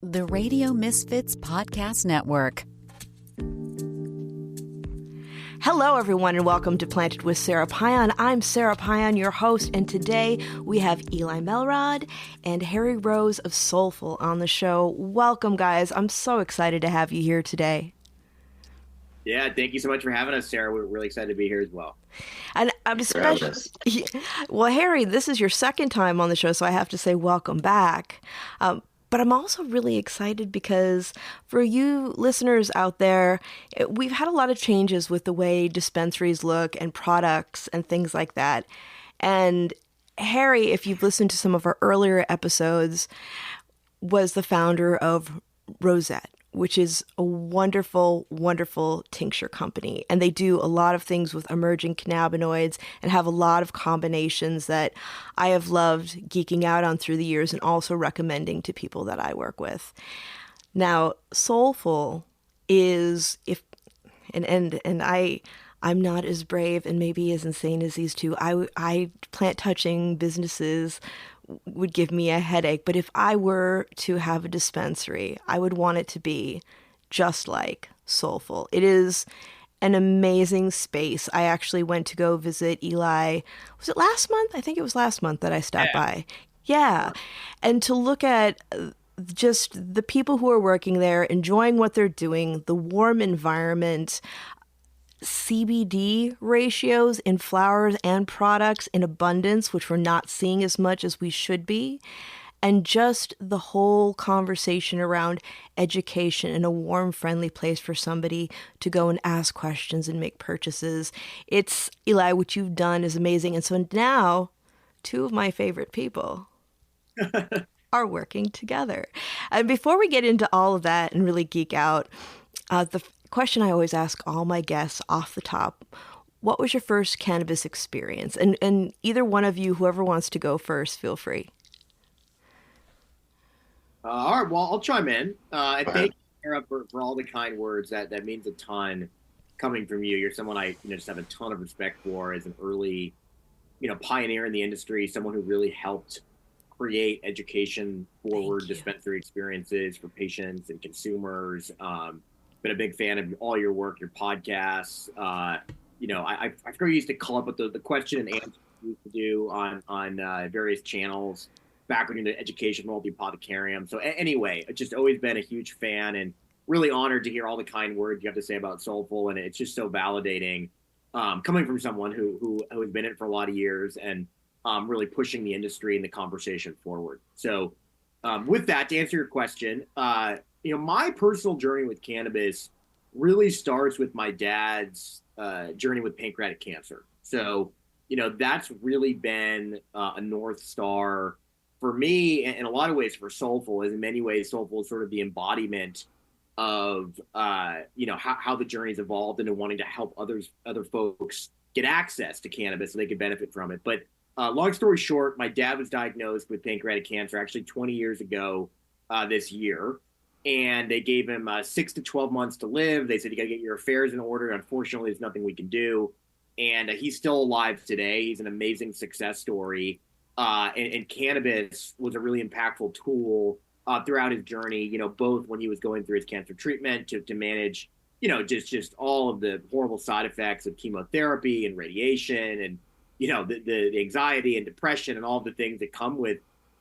The Radio Misfits Podcast Network. Hello, everyone, and welcome to Planted with Sara Pion. I'm Sara Pion, your host, and today we have Eli Melrod and Harry Rose of Solful on the show. Welcome, guys. I'm so excited to have you here today. Yeah, thank you so much for having us, Sara. We're really excited to be here as well. And I'm especially, well, Harry, this is your second time on the show, so I have to say welcome back. But I'm also really excited because for you listeners out there, we've had a lot of changes with the way dispensaries look and products and things like that. And Harry, if you've listened to some of our earlier episodes, was the founder of Rosette, which is a wonderful, wonderful tincture company. And they do a lot of things with emerging cannabinoids and have a lot of combinations that I have loved geeking out on through the years and also recommending to people that I work with. Now, Solful is, I'm not as brave and maybe as insane as these two. I plant touching businesses would give me a headache. But if I were to have a dispensary, I would want it to be just like Solful. It is an amazing space. I actually went to go visit Eli. Was it last month? I think it was last month that I stopped by. Yeah. And to look at just the people who are working there, enjoying what they're doing, the warm environment, CBD ratios in flowers and products in abundance, which we're not seeing as much as we should be, and just the whole conversation around education in a warm, friendly place for somebody to go and ask questions and make purchases. It's, Eli, what you've done is amazing. And so now, two of my favorite people are working together. And before we get into all of that and really geek out, the question I always ask all my guests off the top: what was your first cannabis experience? And either one of you, whoever wants to go first, feel free. All right, well, I'll chime in. And thank you, Sara, for all the kind words. That means a ton coming from you. You're someone I just have a ton of respect for as an early, pioneer in the industry, someone who really helped create education forward dispensary experiences for patients and consumers. Been a big fan of all your work, your podcasts. I forgot you used to call up with the question and answer you used to do on various channels back when you're in the education world, the Apothecarium. So anyway, I've just always been a huge fan and really honored to hear all the kind words you have to say about Solful. And it's just so validating coming from someone who has been in it for a lot of years and really pushing the industry and the conversation forward. So with that, to answer your question, my personal journey with cannabis really starts with my dad's journey with pancreatic cancer. So, that's really been a North Star for me in a lot of ways for Solful. As in many ways, Solful is sort of the embodiment of, how the journey's evolved into wanting to help other folks get access to cannabis so they could benefit from it. But long story short, my dad was diagnosed with pancreatic cancer actually 20 years ago this year. And they gave him 6 to 12 months to live. They said, you got to get your affairs in order. Unfortunately, there's nothing we can do. And he's still alive today. He's an amazing success story. And cannabis was a really impactful tool throughout his journey, both when he was going through his cancer treatment to manage, just all of the horrible side effects of chemotherapy and radiation and, the anxiety and depression and all the things that come with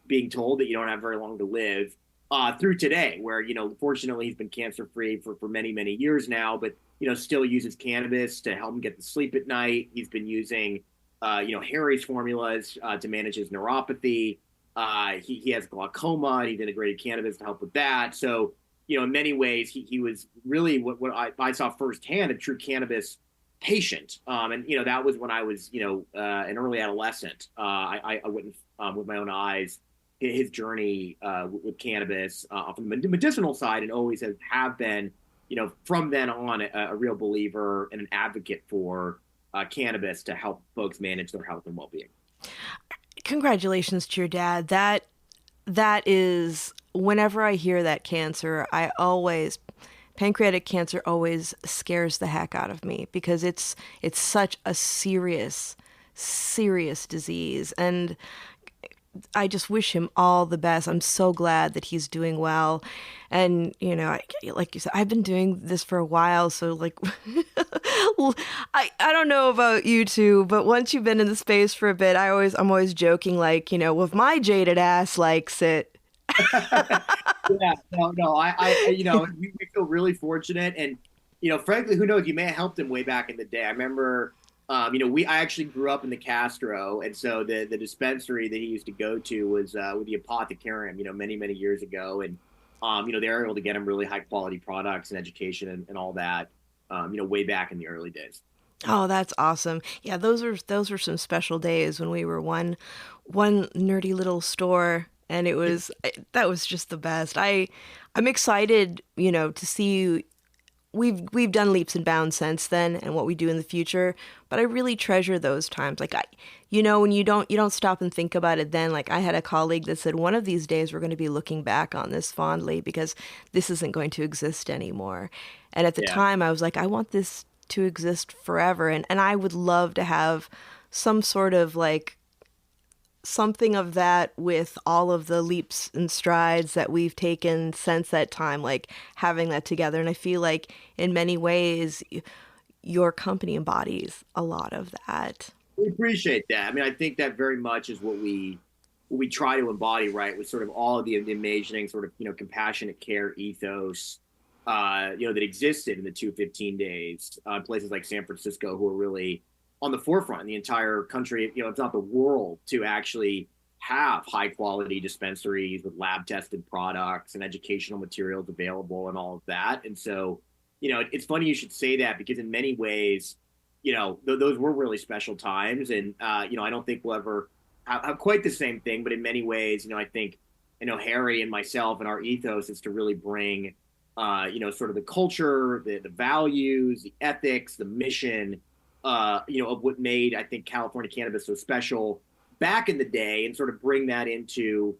being told that you don't have very long to live. Through today, where, fortunately he's been cancer-free for many, many years now, but, still uses cannabis to help him get to sleep at night. He's been using, Harry's formulas to manage his neuropathy. He has glaucoma, and he's integrated cannabis to help with that. So, in many ways, he was really what I saw firsthand, a true cannabis patient. And, that was when I was, an early adolescent. I witnessed with my own eyes his journey with cannabis from the medicinal side, and always have been, from then on, a real believer and an advocate for cannabis to help folks manage their health and well-being. Congratulations to your dad. That is, whenever I hear that cancer, pancreatic cancer always scares the heck out of me because it's such a serious disease. And I just wish him all the best. I'm so glad that he's doing well. And, like you said, I've been doing this for a while. So, like, well, I don't know about you two, but once you've been in the space for a bit, I'm always joking, like, well, if my jaded ass likes it. Yeah, no, we feel really fortunate. And, frankly, who knows? You may have helped him way back in the day. I remember, I actually grew up in the Castro. And so the dispensary that he used to go to was with the Apothecarium, many, many years ago. And, they were able to get him really high quality products and education and all that, way back in the early days. Oh, that's awesome. Yeah, those were some special days when we were one nerdy little store, and that was just the best. I'm excited, to see we've done leaps and bounds since then and what we do in the future, but I really treasure those times. Like when you don't stop and think about it then, like I had a colleague that said one of these days we're going to be looking back on this fondly because this isn't going to exist anymore. And at the time I was like, I want this to exist forever, and I would love to have some sort of like something of that with all of the leaps and strides that we've taken since that time, like having that together. And I feel like in many ways your company embodies a lot of that. We appreciate that. I mean, I think that very much is what we try to embody, right? With sort of all of the amazing sort of, compassionate care ethos, that existed in the 215 days, places like San Francisco, who are really on the forefront in the entire country, if not the world, to actually have high quality dispensaries with lab tested products and educational materials available and all of that. And so, it's funny you should say that, because in many ways, those were really special times. And, I don't think we'll ever have quite the same thing, but in many ways, I think, Harry and myself and our ethos is to really bring, sort of the culture, the values, the ethics, the mission, of what made, I think, California cannabis so special back in the day, and sort of bring that into,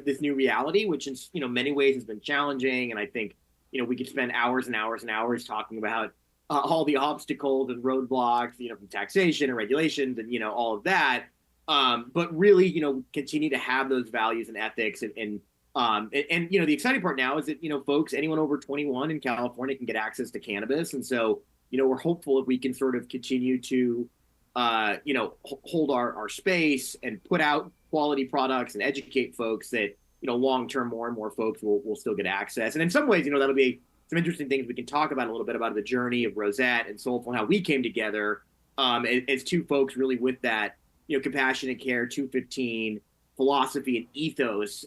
this new reality, which in, many ways has been challenging. And I think, we could spend hours and hours and hours talking about all the obstacles and roadblocks, from taxation and regulations and, all of that. But really, continue to have those values and ethics. And the exciting part now is that, folks, anyone over 21 in California can get access to cannabis. And so, we're hopeful if we can sort of continue to, hold our space and put out quality products and educate folks that, long term, more and more folks will still get access. And in some ways, that'll be some interesting things we can talk about a little bit about the journey of Rosette and Solful and how we came together as two folks really with that, compassionate care, 215 philosophy and ethos,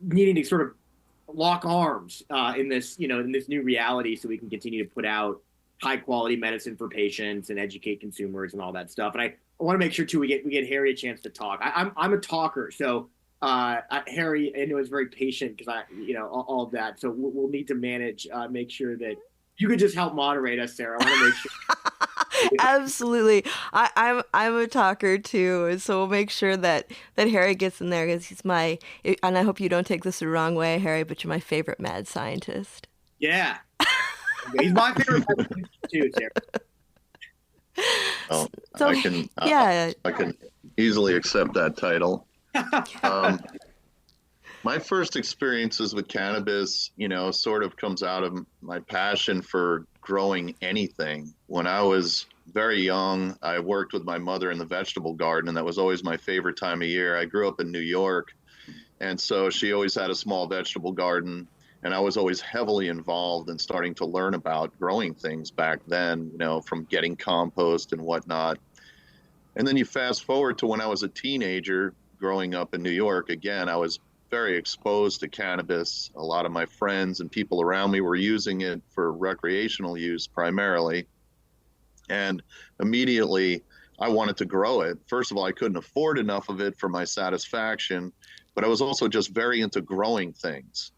needing to sort of lock arms in this new reality, so we can continue to put out high quality medicine for patients and educate consumers and all that stuff. And I want to make sure too we get Harry a chance to talk. I'm a talker, so Harry, I know, is very patient because all of that. So we'll need to make sure that you could just help moderate us, Sarah. I want to make sure. Absolutely. I'm a talker too, and so we'll make sure that Harry gets in there, because he's and I hope you don't take this the wrong way, Harry, but you're my favorite mad scientist. Yeah. He's my favorite mad scientist too, Sarah. Well, So, I can easily accept that title. My first experiences with cannabis, sort of comes out of my passion for growing anything. When I was very young, I worked with my mother in the vegetable garden, and that was always my favorite time of year. I grew up in New York, and so she always had a small vegetable garden, and I was always heavily involved in starting to learn about growing things back then, from getting compost and whatnot. And then you fast forward to when I was a teenager growing up in New York. Again, I was very exposed to cannabis. A lot of my friends and people around me were using it for recreational use primarily. And immediately I wanted to grow it. First of all, I couldn't afford enough of it for my satisfaction, but I was also just very into growing things.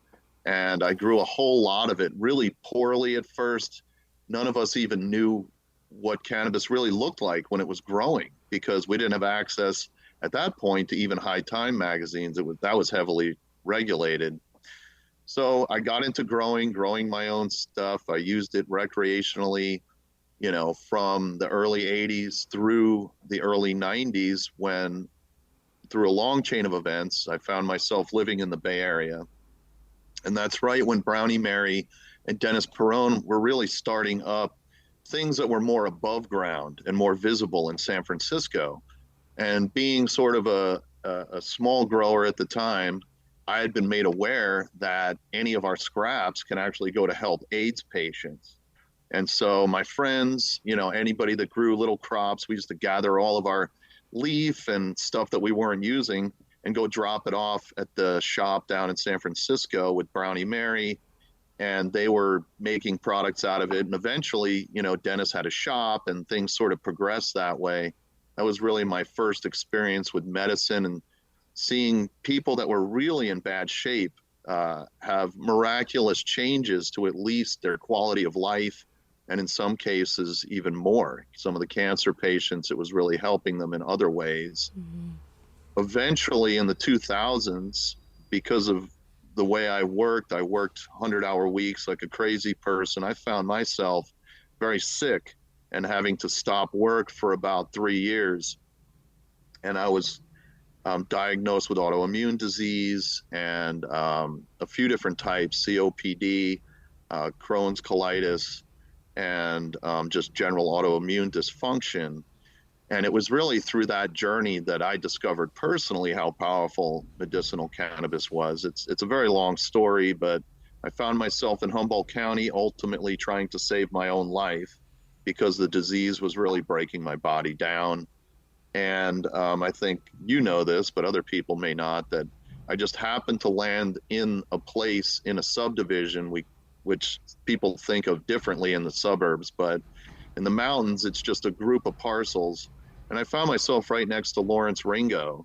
And I grew a whole lot of it really poorly at first. None of us even knew what cannabis really looked like when it was growing, because we didn't have access at that point to even High Time magazines. That was heavily regulated. So I got into growing my own stuff. I used it recreationally, from the early 80s through the early 90s, when through a long chain of events, I found myself living in the Bay Area. And that's right when Brownie Mary and Dennis Perone were really starting up things that were more above ground and more visible in San Francisco. And being sort of a small grower at the time, I had been made aware that any of our scraps can actually go to help AIDS patients. And so my friends, anybody that grew little crops, we used to gather all of our leaf and stuff that we weren't using and go drop it off at the shop down in San Francisco with Brownie Mary. And they were making products out of it. And eventually, Dennis had a shop and things sort of progressed that way. That was really my first experience with medicine, and seeing people that were really in bad shape have miraculous changes to at least their quality of life, and in some cases even more. Some of the cancer patients, it was really helping them in other ways. Mm-hmm. Eventually in the 2000s, because of the way I worked 100-hour weeks like a crazy person. I found myself very sick and having to stop work for about 3 years. And I was diagnosed with autoimmune disease and a few different types, COPD, Crohn's colitis, and just general autoimmune dysfunction. And it was really through that journey that I discovered personally how powerful medicinal cannabis was. It's a very long story, but I found myself in Humboldt County ultimately trying to save my own life because the disease was really breaking my body down. And I think you know this, but other people may not, that I just happened to land in a place in a subdivision, which people think of differently in the suburbs, but in the mountains, it's just a group of parcels. And I found myself right next to Lawrence Ringo.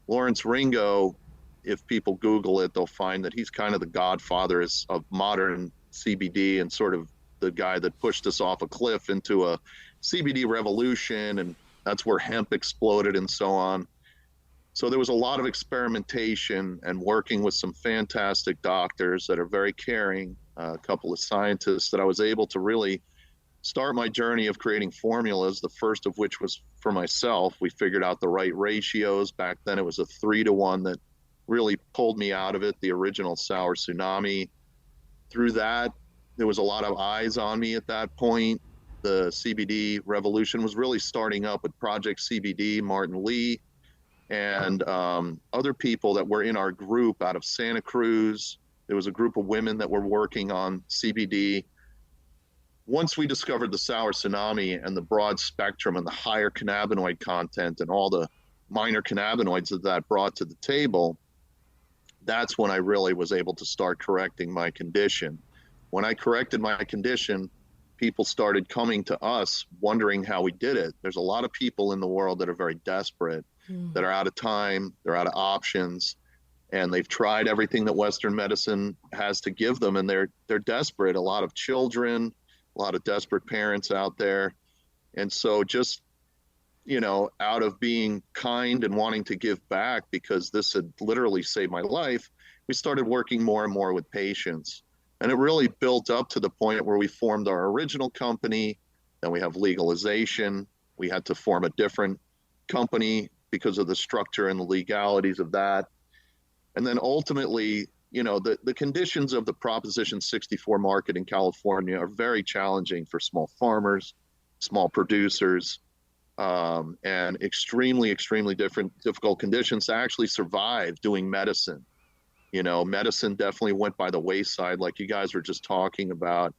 Lawrence Ringo, if people Google it, they'll find that he's kind of the godfather of modern CBD and sort of the guy that pushed us off a cliff into a CBD revolution. And that's where hemp exploded and so on. So there was a lot of experimentation and working with some fantastic doctors that are very caring, a couple of scientists that I was able to really start my journey of creating formulas, the first of which was for myself. We figured out the right ratios. Back then it was a 3-to-1 that really pulled me out of it, the original Sour Tsunami. Through that, there was a lot of eyes on me at that point. The CBD revolution was really starting up with Project CBD, Martin Lee, and other people that were in our group out of Santa Cruz. There was a group of women that were working on CBD. Once we discovered the Sour Tsunami and the broad spectrum and the higher cannabinoid content and all the minor cannabinoids that brought to the table, that's when I really was able to start correcting my condition. When I corrected my condition, people started coming to us wondering how we did it. There's a lot of people in the world that are very desperate, that are out of time, they're out of options, and they've tried everything that Western medicine has to give them, and they're desperate. A lot of children, a lot of desperate parents out there. And so just, out of being kind and wanting to give back, because this had literally saved my life, we started working more and more with patients. And it really built up to the point where we formed our original company. Then we have legalization. We had to form a different company because of the structure and the legalities of that. And then ultimately, the conditions of the Proposition 64 market in California are very challenging for small farmers, small producers, and extremely, extremely difficult conditions to actually survive doing medicine. Medicine definitely went by the wayside, like you guys were just talking about.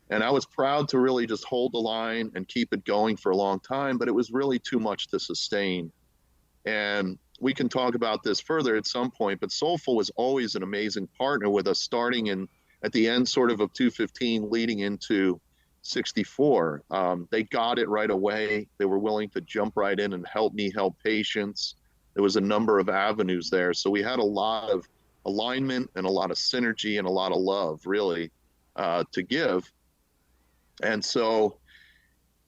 And I was proud to really just hold the line and keep it going for a long time, but it was really too much to sustain. And we can talk about this further at some point, but Solful was always an amazing partner with us, starting at the end sort of 215 leading into 64. They got it right away. They were willing to jump right in and help me help patients. There was a number of avenues there. So we had a lot of alignment and a lot of synergy and a lot of love, really, to give. And so,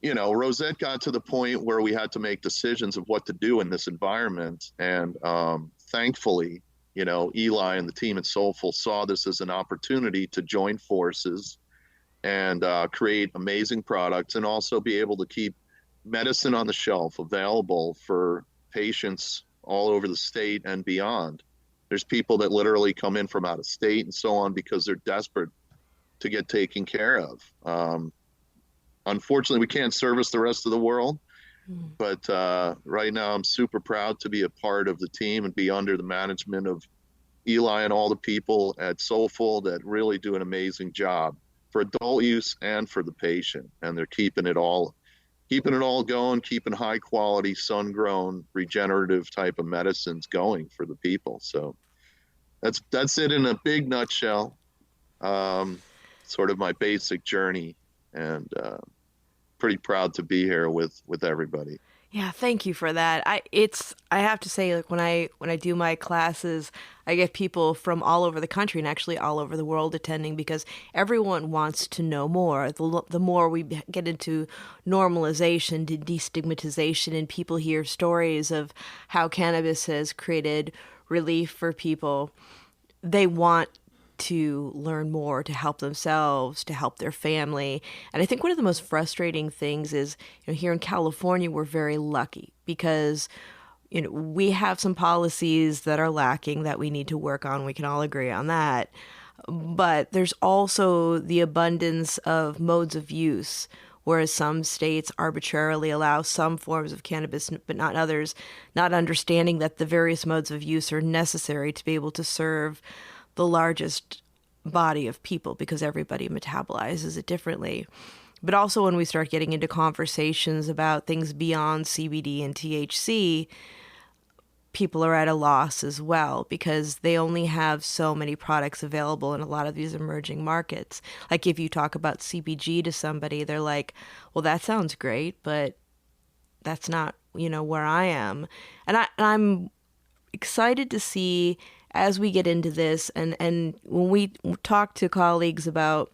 Rosette got to the point where we had to make decisions of what to do in this environment. And thankfully, Eli and the team at Solful saw this as an opportunity to join forces and create amazing products, and also be able to keep medicine on the shelf available for patients all over the state and beyond. There's people that literally come in from out of state and so on because they're desperate to get taken care of. Unfortunately, we can't service the rest of the world, but right now I'm super proud to be a part of the team and be under the management of Eli and all the people at Solful that really do an amazing job for adult use and for the patient. And they're keeping it all going, keeping high quality, sun grown, regenerative type of medicines going for the people. So that's it in a big nutshell. Sort of my basic journey, and pretty proud to be here with everybody. Yeah, thank you for that. I have to say, like when I do my classes, I get people from all over the country and actually all over the world attending because everyone wants to know more. The more we get into normalization, destigmatization, and people hear stories of how cannabis has created relief for people, they want to learn more, to help themselves, to help their family. And I think one of the most frustrating things is, here in California, we're very lucky because, we have some policies that are lacking that we need to work on. We can all agree on that. But there's also the abundance of modes of use, whereas some states arbitrarily allow some forms of cannabis, but not others, not understanding that the various modes of use are necessary to be able to serve the largest body of people because everybody metabolizes it differently. But also when we start getting into conversations about things beyond CBD and THC, people are at a loss as well because they only have so many products available in a lot of these emerging markets. Like if you talk about CBG to somebody, they're like, well, that sounds great, but that's not, where I am. And I'm excited to see as we get into this, and when we talk to colleagues about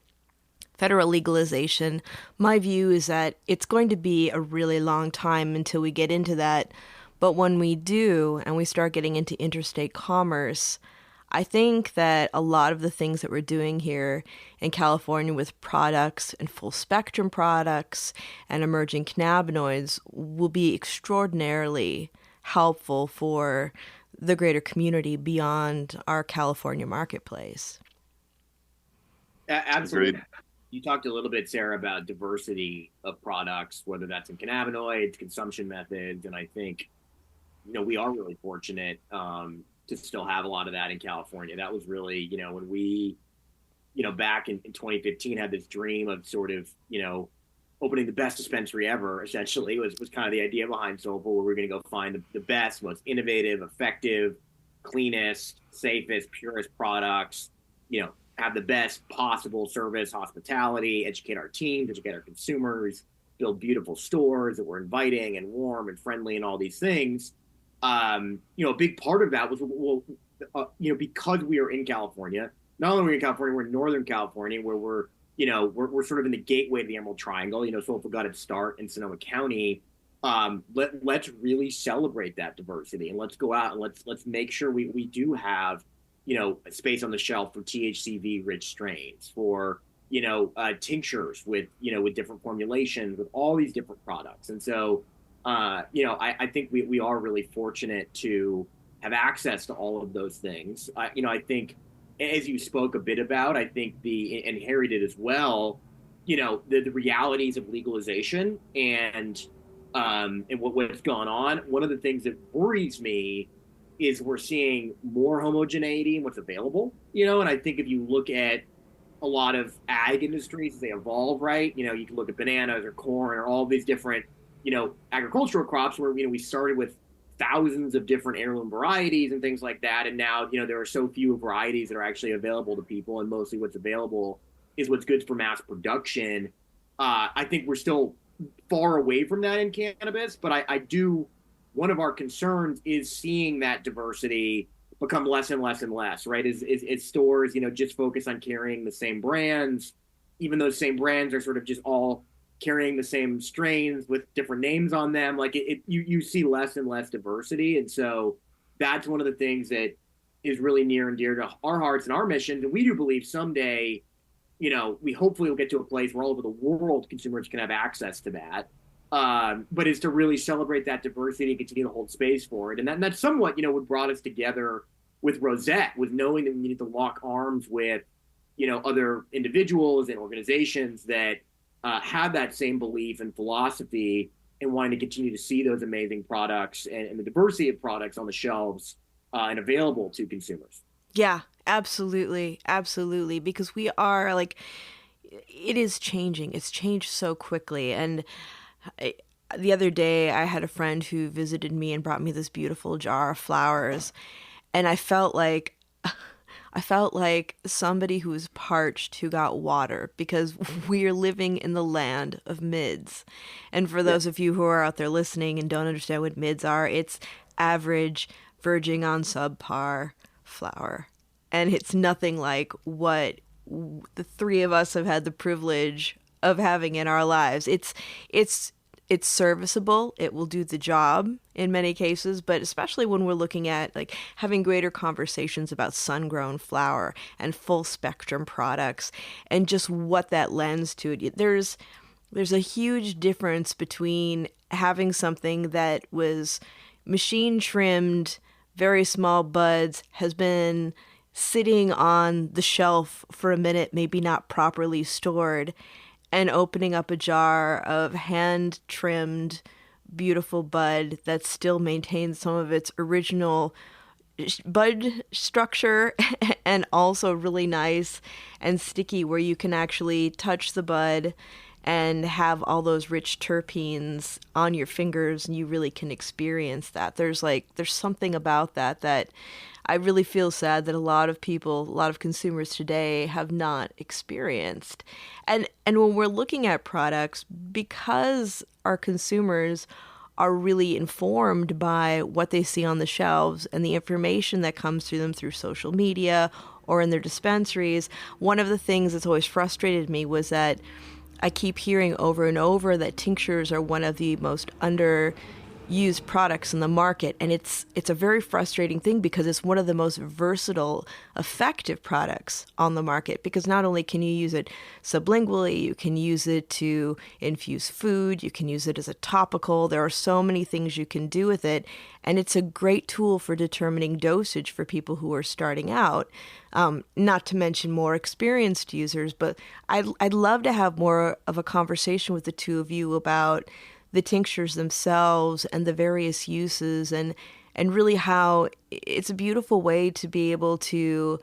federal legalization, my view is that it's going to be a really long time until we get into that. But when we do, and we start getting into interstate commerce, I think that a lot of the things that we're doing here in California with products and full spectrum products and emerging cannabinoids will be extraordinarily helpful for the greater community beyond our California marketplace. Absolutely. Agreed. You talked a little bit, Sara, about diversity of products, whether that's in cannabinoids, consumption methods, and I think, we are really fortunate to still have a lot of that in California. That was really, when we, back in 2015 had this dream of sort of, opening the best dispensary ever, essentially, was kind of the idea behind Solful, where we're going to go find the best, most innovative, effective, cleanest, safest, purest products, have the best possible service, hospitality, educate our teams, educate our consumers, build beautiful stores that were inviting and warm and friendly and all these things. A big part of that was, because we are in California, not only are we in California, we're in Northern California, where we're sort of in the gateway of the Emerald Triangle. Solful got its start in Sonoma County. Let's really celebrate that diversity, and let's go out and let's make sure we do have, a space on the shelf for THCV rich strains, for, tinctures with different formulations, with all these different products. And so, I think we are really fortunate to have access to all of those things. I think, as you spoke a bit about, I think and Harry did as well, the realities of legalization and what's gone on. One of the things that worries me is we're seeing more homogeneity in what's available, and I think if you look at a lot of ag industries as they evolve, right, you can look at bananas or corn or all these different, agricultural crops where, we started with thousands of different heirloom varieties and things like that. And now, there are so few varieties that are actually available to people. And mostly what's available is what's good for mass production. I think we're still far away from that in cannabis, but one of our concerns is seeing that diversity become less and less and less, right? Is stores, just focus on carrying the same brands, even those same brands are sort of just all carrying the same strains with different names on them. Like you see less and less diversity. And so that's one of the things that is really near and dear to our hearts and our missions. And we do believe someday, we hopefully will get to a place where all over the world consumers can have access to that. but is to really celebrate that diversity and continue to hold space for it. And that's somewhat, what brought us together with Rosette, was knowing that we needed to lock arms with, other individuals and organizations that have that same belief and philosophy, and wanting to continue to see those amazing products and the diversity of products on the shelves and available to consumers. Yeah, absolutely. Absolutely. Because we are it is changing. It's changed so quickly. And the other day I had a friend who visited me and brought me this beautiful jar of flowers. And I felt like somebody who was parched who got water, because we are living in the land of mids. And for those of you who are out there listening and don't understand what mids are, it's average, verging on subpar flower. And it's nothing like what the three of us have had the privilege of having in our lives. It's serviceable. It will do the job in many cases, but especially when we're looking at having greater conversations about sun-grown flower and full spectrum products and just what that lends to it. There's a huge difference between having something that was machine trimmed, very small buds, has been sitting on the shelf for a minute, maybe not properly stored, and opening up a jar of hand-trimmed, beautiful bud that still maintains some of its original bud structure and also really nice and sticky, where you can actually touch the bud and have all those rich terpenes on your fingers, and you really can experience that. There's something about that I really feel sad that a lot of consumers today have not experienced. And when we're looking at products, because our consumers are really informed by what they see on the shelves and the information that comes through them through social media or in their dispensaries, one of the things that's always frustrated me was that I keep hearing over and over that tinctures are one of the most underused products in the market. And it's a very frustrating thing, because it's one of the most versatile, effective products on the market, because not only can you use it sublingually, you can use it to infuse food, you can use it as a topical. There are so many things you can do with it. And it's a great tool for determining dosage for people who are starting out, not to mention more experienced users. But I'd love to have more of a conversation with the two of you about the tinctures themselves and the various uses, and really how it's a beautiful way to be able to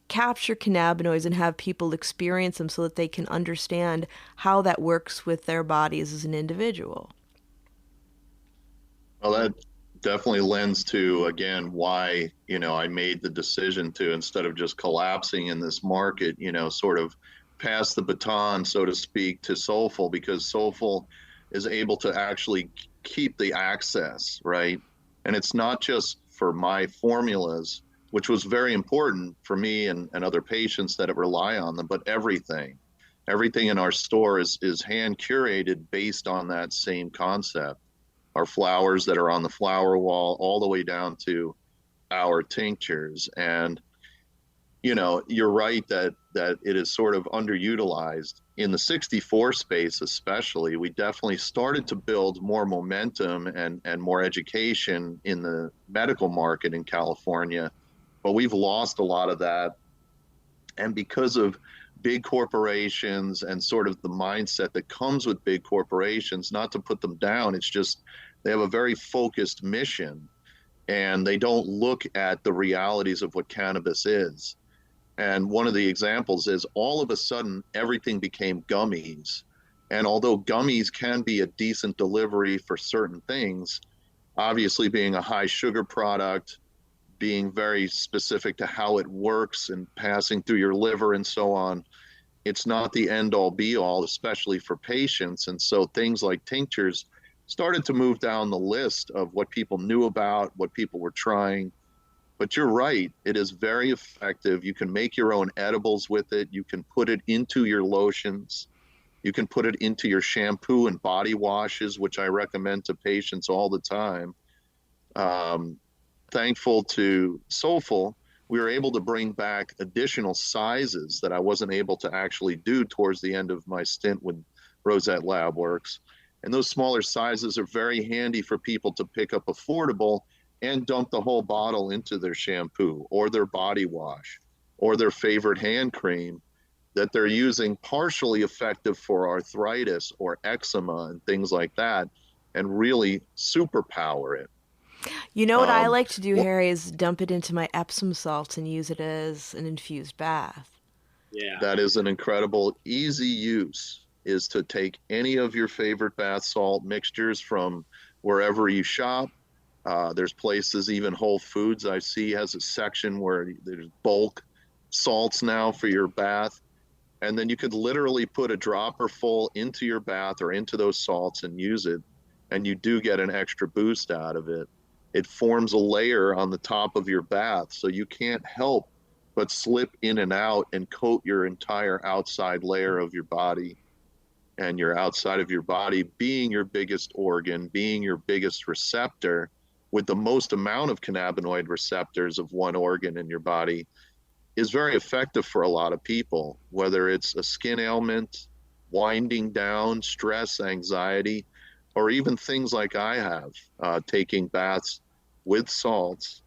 capture cannabinoids and have people experience them so that they can understand how that works with their bodies as an individual. Well, that definitely lends to, again, why, I made the decision to, instead of just collapsing in this market, sort of pass the baton, so to speak, to Solful, because Solful is able to actually keep the access, right? And it's not just for my formulas, which was very important for me and other patients that rely on them, but everything in our store is hand curated based on that same concept. Our flowers that are on the flower wall, all the way down to our tinctures. And you're right that it is sort of underutilized in the 64 space, especially. We definitely started to build more momentum and more education in the medical market in California, but we've lost a lot of that. And because of big corporations and sort of the mindset that comes with big corporations, not to put them down, it's just they have a very focused mission, and they don't look at the realities of what cannabis is. And one of the examples is, all of a sudden, everything became gummies. And although gummies can be a decent delivery for certain things, obviously being a high sugar product, being very specific to how it works and passing through your liver and so on, it's not the end all be all, especially for patients. And so things like tinctures started to move down the list of what people knew about, what people were trying. But you're right, it is very effective. You can make your own edibles with it. You can put it into your lotions. You can put it into your shampoo and body washes, which I recommend to patients all the time. Thankful to Solful, we were able to bring back additional sizes that I wasn't able to actually do towards the end of my stint with Rosette Lab Works. And those smaller sizes are very handy for people to pick up affordable and dump the whole bottle into their shampoo or their body wash or their favorite hand cream that they're using, partially effective for arthritis or eczema and things like that, and really superpower it. You know what I like to do, Harry, is dump it into my Epsom salts and use it as an infused bath. Yeah. That is an incredible, easy use, is to take any of your favorite bath salt mixtures from wherever you shop. There's places, even Whole Foods I see has a section where there's bulk salts now for your bath. And then you could literally put a dropper full into your bath or into those salts and use it. And you do get an extra boost out of it. It forms a layer on the top of your bath, so you can't help but slip in and out and coat your entire outside layer of your body. And your outside of your body being your biggest organ, being your biggest receptor, with the most amount of cannabinoid receptors of one organ in your body, is very effective for a lot of people, whether it's a skin ailment, winding down, stress, anxiety, or even things like I have. Taking baths with salts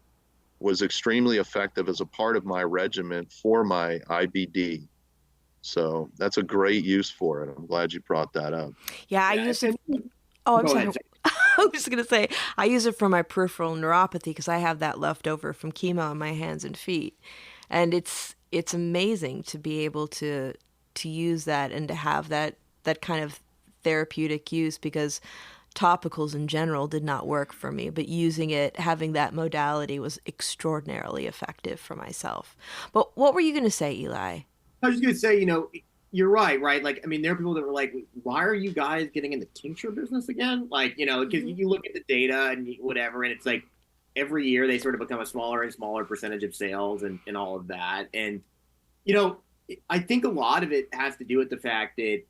was extremely effective as a part of my regimen for my IBD. So that's a great use for it. I'm glad you brought that up. Yeah, I use it. Oh, I'm sorry. I was going to say, I use it for my peripheral neuropathy because I have that left over from chemo on my hands and feet. And it's amazing to be able to use that and to have that kind of therapeutic use, because topicals in general did not work for me, but using it, having that modality was extraordinarily effective for myself. But what were you going to say, Eli? I was just going to say, you're right? Like, I mean, there are people that were like, why are you guys getting in the tincture business again? Like, because you look at the data and whatever, and it's like every year they sort of become a smaller and smaller percentage of sales and all of that. And, I think a lot of it has to do with the fact that,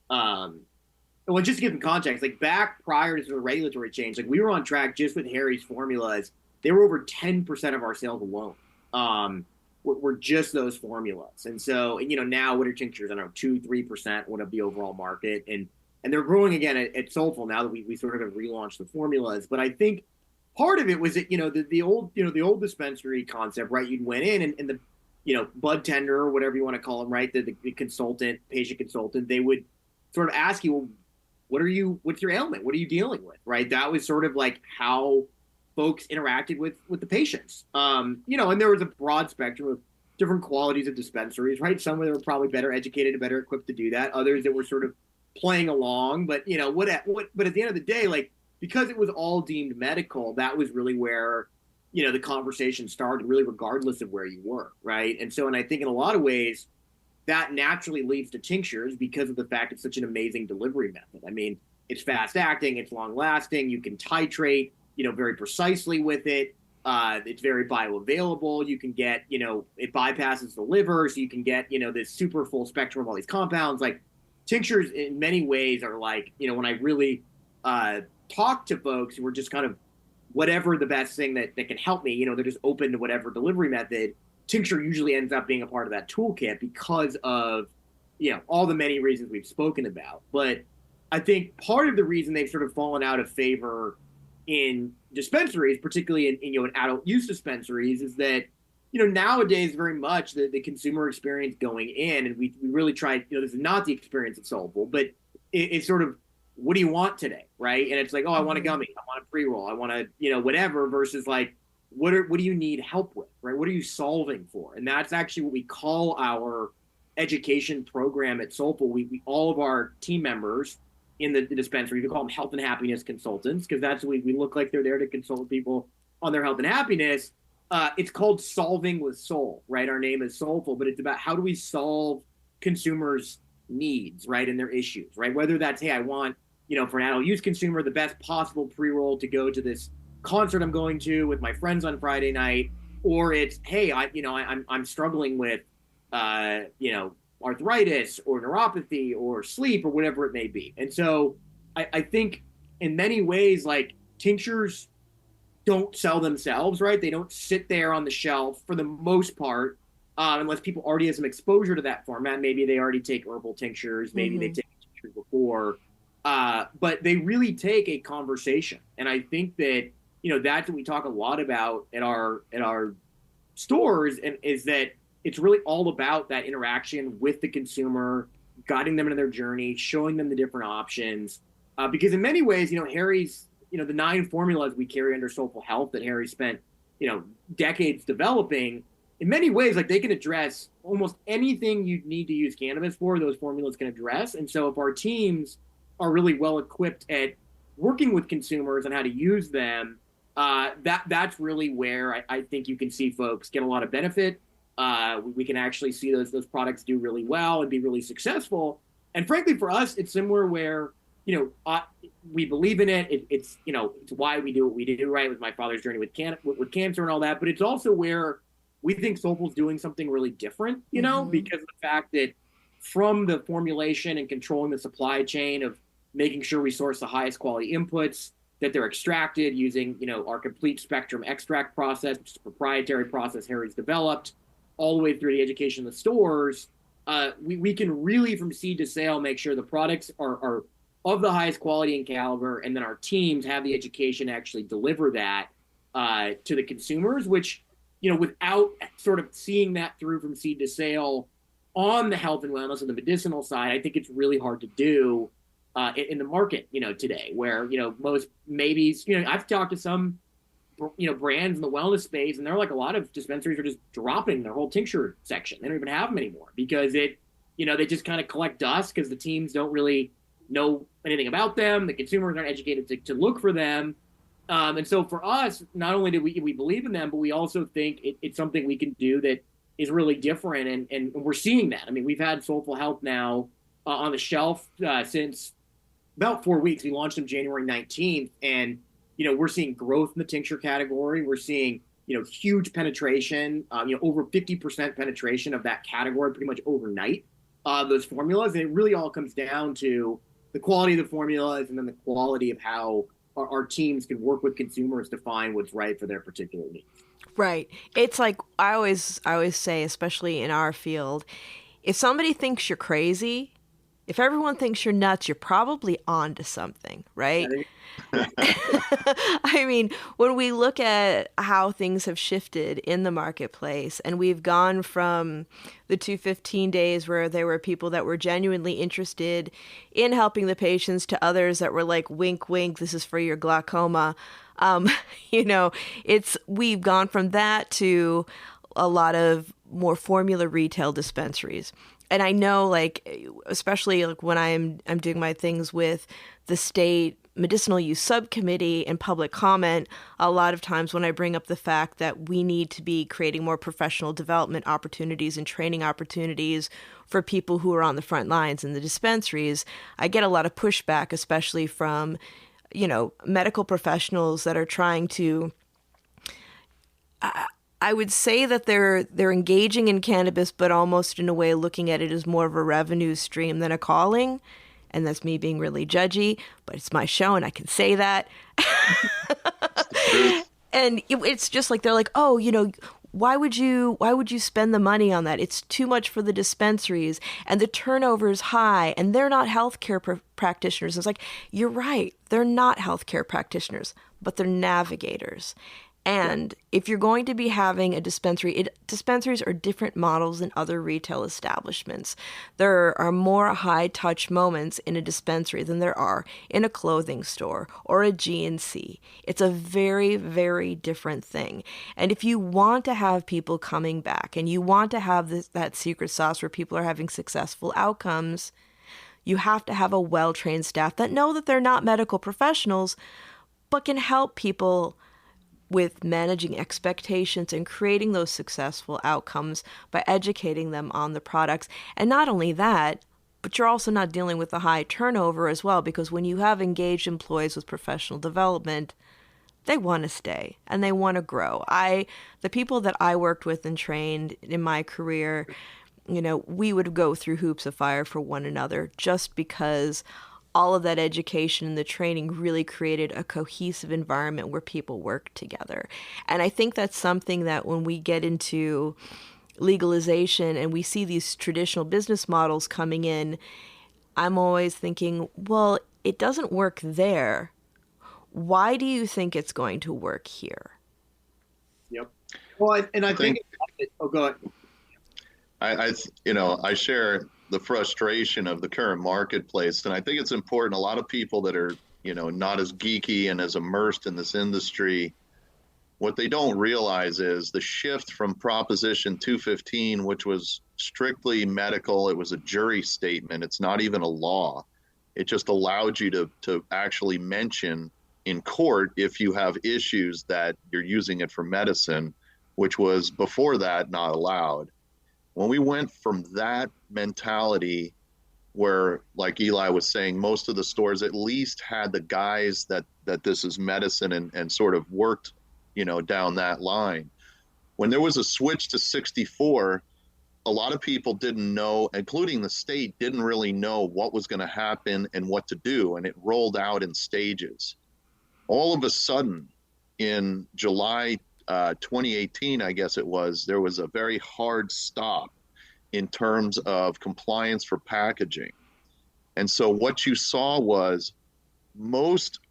well, just to give them context, like back prior to the regulatory change, like we were on track just with Harry's formulas. They were over 10% of our sales alone. Were just those formulas. And so, now what are tinctures? I don't know, 2-3% of the overall market. And they're growing again at Solful now that we sort of have relaunched the formulas. But I think part of it was that, the old dispensary concept, right? You went in and the, bud tender or whatever you want to call them, right? The consultant, patient consultant, they would sort of ask you, well, what's your ailment? What are you dealing with? Right. That was sort of like how folks interacted with the patients. And there was a broad spectrum of different qualities of dispensaries, right? Some that were probably better educated and better equipped to do that. Others that were sort of playing along, but but at the end of the day, like, because it was all deemed medical, that was really where, the conversation started, really regardless of where you were. Right. And so, and I think in a lot of ways that naturally leads to tinctures because of the fact it's such an amazing delivery method. I mean, it's fast acting, it's long lasting, you can titrate, very precisely with it. It's very bioavailable. You can get, it bypasses the liver, so you can get, this super full spectrum of all these compounds. Like tinctures in many ways are like, when I really talk to folks who are just kind of whatever the best thing that can help me, they're just open to whatever delivery method. Tincture usually ends up being a part of that toolkit because of, all the many reasons we've spoken about. But I think part of the reason they've sort of fallen out of favor in dispensaries, particularly in adult use dispensaries, is that, nowadays very much the consumer experience going in, and we really tried, this is not the experience at Solful, but it's sort of, what do you want today, right? And it's like, oh, I want a gummy, I want a pre-roll, I want a, whatever, versus like, what do you need help with, right? What are you solving for? And that's actually what we call our education program at Solful. We all of our team members in the dispensary, we call them health and happiness consultants, because that's what we look like. They're there to consult people on their health and happiness. It's called Solving with Soul, right? Our name is Soulful, but it's about how do we solve consumers' needs, right, and their issues, right? Whether that's, hey, I want, for an adult use consumer, the best possible pre-roll to go to this concert I'm going to with my friends on Friday night, or it's, hey, I'm struggling with, arthritis or neuropathy or sleep or whatever it may be. And so I think in many ways, like, tinctures don't sell themselves, right? They don't sit there on the shelf for the most part, unless people already have some exposure to that format. Maybe they already take herbal tinctures, maybe they've taken tinctures before. But they really take a conversation. And I think that, that's what we talk a lot about at our stores, and is that it's really all about that interaction with the consumer, guiding them into their journey, showing them the different options. Because in many ways, Harry's, the 9 formulas we carry under Solful Health that Harry spent, decades developing, in many ways, like, they can address almost anything you need to use cannabis for, those formulas can address. And so if our teams are really well equipped at working with consumers on how to use them, that's really where I think you can see folks get a lot of benefit. We can actually see those products do really well and be really successful. And frankly, for us, it's similar where, we believe in it. It's why we do what we do, right? With my father's journey with cancer and all that. But it's also where we think Solful's doing something really different, because of the fact that from the formulation and controlling the supply chain of making sure we source the highest quality inputs, that they're extracted using, our complete spectrum extract process, which is a proprietary process Harry's developed, all the way through the education of the stores. We can really, from seed to sale, make sure the products are of the highest quality and caliber, and then our teams have the education to actually deliver that to the consumers, which, without sort of seeing that through from seed to sale on the health and wellness and the medicinal side, I think it's really hard to do in the market, today, where, most maybes, I've talked to some, brands in the wellness space, and they're like, a lot of dispensaries are just dropping their whole tincture section. They don't even have them anymore because they just kind of collect dust because the teams don't really know anything about them. The consumers aren't educated to look for them. And so for us, not only do we believe in them, but we also think it's something we can do that is really different. And we're seeing that. I mean, we've had Solful Health now on the shelf since about 4 weeks. We launched them January 19th. And, we're seeing growth in the tincture category. We're seeing, huge penetration, over 50% penetration of that category pretty much overnight, those formulas. And it really all comes down to the quality of the formulas and then the quality of how our teams can work with consumers to find what's right for their particular needs. Right. It's like I always say, especially in our field, if somebody thinks you're crazy, if everyone thinks you're nuts, you're probably onto something, right? I mean, when we look at how things have shifted in the marketplace, and we've gone from the 215 days where there were people that were genuinely interested in helping the patients to others that were like, wink, wink, this is for your glaucoma. We've gone from that to a lot of more formula retail dispensaries. And I know, like, especially like when I'm doing my things with the state medicinal use subcommittee and public comment, a lot of times when I bring up the fact that we need to be creating more professional development opportunities and training opportunities for people who are on the front lines in the dispensaries, I get a lot of pushback, especially from, medical professionals that are trying to, I would say that they're engaging in cannabis, but almost in a way looking at it as more of a revenue stream than a calling. And that's me being really judgy, but it's my show and I can say that. And it's just like, they're like, oh, why would you spend the money on that? It's too much for the dispensaries and the turnover is high and they're not healthcare practitioners. It's like, you're right. They're not healthcare practitioners, but they're navigators. And if you're going to be having a dispensary, dispensaries are different models than other retail establishments. There are more high-touch moments in a dispensary than there are in a clothing store or a GNC. It's a very, very different thing. And if you want to have people coming back and you want to have that secret sauce where people are having successful outcomes, you have to have a well-trained staff that know that they're not medical professionals, but can help people with managing expectations and creating those successful outcomes by educating them on the products. And not only that, but you're also not dealing with the high turnover as well, because when you have engaged employees with professional development, they want to stay and they want to grow. The people that I worked with and trained in my career, we would go through hoops of fire for one another just because all of that education and the training really created a cohesive environment where people work together. And I think that's something that when we get into legalization and we see these traditional business models coming in, I'm always thinking, well, it doesn't work there. Why do you think it's going to work here? Yep. Well, I think oh, go ahead. I share the frustration of the current marketplace, and I think it's important. A lot of people that are, not as geeky and as immersed in this industry, what they don't realize is the shift from Proposition 215, which was strictly medical. It was a jury statement. It's not even a law. It just allowed you to actually mention in court if you have issues that you're using it for medicine, which was before that not allowed. When we went from that mentality where, like Eli was saying, most of the stores at least had the guise that this is medicine and sort of worked, down that line. When there was a switch to 64, a lot of people didn't know, including the state, didn't really know what was going to happen and what to do. And it rolled out in stages. All of a sudden, in July 2018, I guess it was, there was a very hard stop in terms of compliance for packaging. And so what you saw was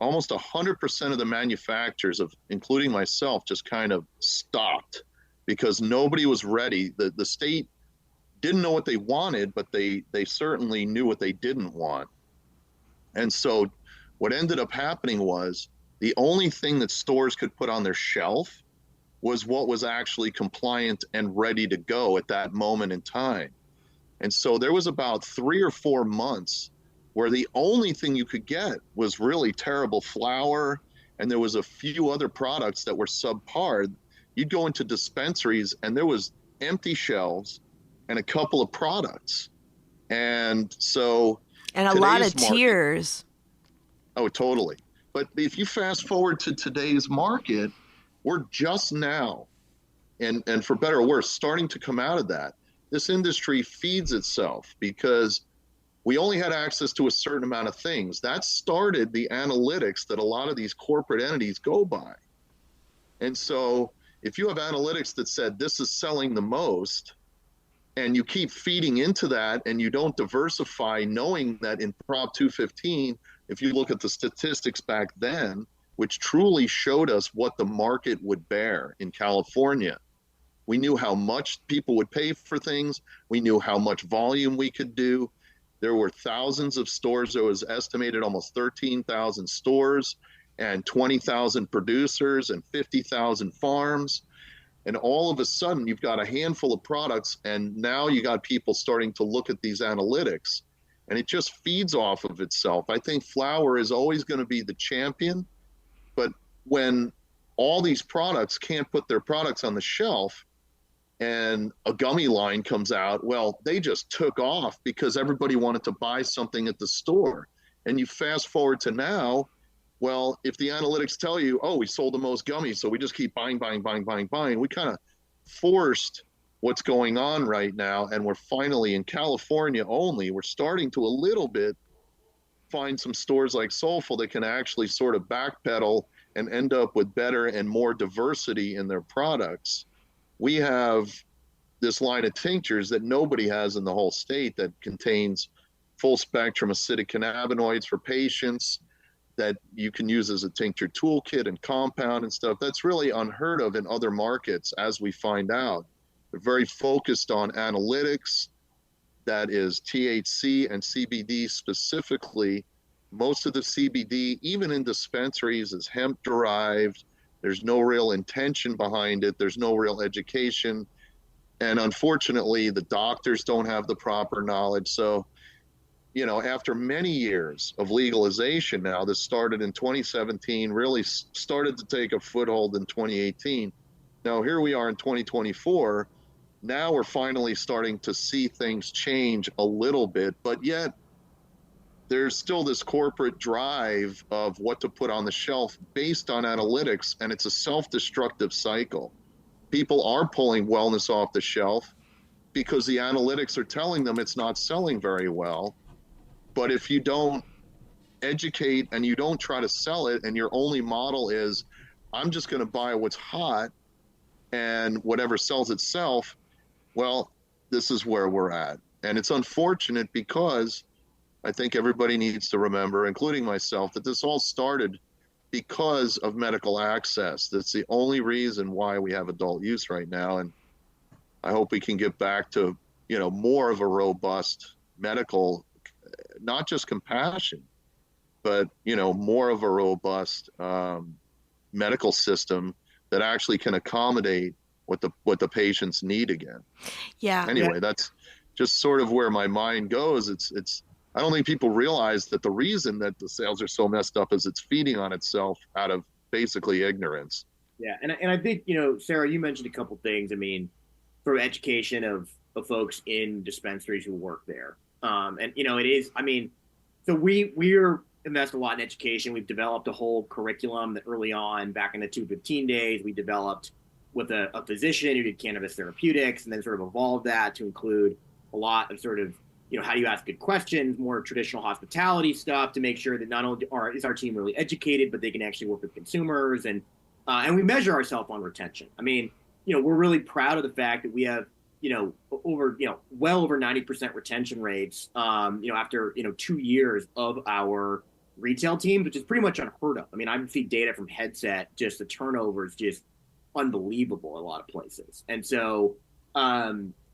almost 100% of the manufacturers, including myself, just kind of stopped because nobody was ready. The state didn't know what they wanted, but they certainly knew what they didn't want. And so what ended up happening was the only thing that stores could put on their shelf was what was actually compliant and ready to go at that moment in time. And so there was about 3 or 4 months where the only thing you could get was really terrible flour, and there was a few other products that were subpar. You'd go into dispensaries and there was empty shelves and a couple of products. And so and a lot of tears. Oh, totally. But if you fast forward to today's market, we're just now, and for better or worse, starting to come out of that. This industry feeds itself because we only had access to a certain amount of things. That started the analytics that a lot of these corporate entities go by. And so if you have analytics that said this is selling the most, and you keep feeding into that and you don't diversify, knowing that in Prop 215, if you look at the statistics back then, which truly showed us what the market would bear in California, we knew how much people would pay for things. We knew how much volume we could do. There were thousands of stores. There was estimated almost 13,000 stores and 20,000 producers and 50,000 farms. And all of a sudden, you've got a handful of products, and now you got people starting to look at these analytics, and it just feeds off of itself. I think flour is always going to be the champion, but when all these products can't put their products on the shelf, and a gummy line comes out, well, they just took off because everybody wanted to buy something at the store. And you fast forward to now, well, if the analytics tell you, oh, we sold the most gummies, so we just keep buying, we kind of forced what's going on right now. And we're finally in California only, we're starting to a little bit find some stores like Solful that can actually sort of backpedal and end up with better and more diversity in their products. We have this line of tinctures that nobody has in the whole state that contains full spectrum acidic cannabinoids for patients that you can use as a tincture toolkit and compound and stuff. That's really unheard of in other markets, as we find out. They're very focused on analytics, that is THC and CBD specifically. Most of the CBD, even in dispensaries, is hemp derived. There's no real intention behind it. There's no real education. And unfortunately, the doctors don't have the proper knowledge. So, after many years of legalization now, this started in 2017, really started to take a foothold in 2018. Now, here we are in 2024. Now we're finally starting to see things change a little bit, but yet there's still this corporate drive of what to put on the shelf based on analytics, and it's a self-destructive cycle. People are pulling wellness off the shelf because the analytics are telling them it's not selling very well. But if you don't educate and you don't try to sell it, and your only model is, I'm just going to buy what's hot and whatever sells itself, well, this is where we're at. And it's unfortunate because I think everybody needs to remember, including myself, that this all started because of medical access. That's the only reason why we have adult use right now. And I hope we can get back to, more of a robust medical, not just compassion, but, more of a robust medical system that actually can accommodate what the patients need again. Yeah. Anyway, that's just sort of where my mind goes. It's I don't think people realize that the reason that the sales are so messed up is it's feeding on itself out of basically ignorance. Yeah, and I think, Sara, you mentioned a couple things. I mean, for education of folks in dispensaries who work there. And, it is, I mean, so we're invest a lot in education. We've developed a whole curriculum that early on, back in the 215 days, we developed with a physician who did cannabis therapeutics, and then sort of evolved that to include a lot of sort of, how do you ask good questions, more traditional hospitality stuff to make sure that not only is our team really educated, but they can actually work with consumers. And we measure ourselves on retention. I mean, we're really proud of the fact that we have, well over 90% retention rates, after, 2 years of our retail team, which is pretty much unheard of. I mean, I see data from Headset, just the turnover is just unbelievable in a lot of places. And so,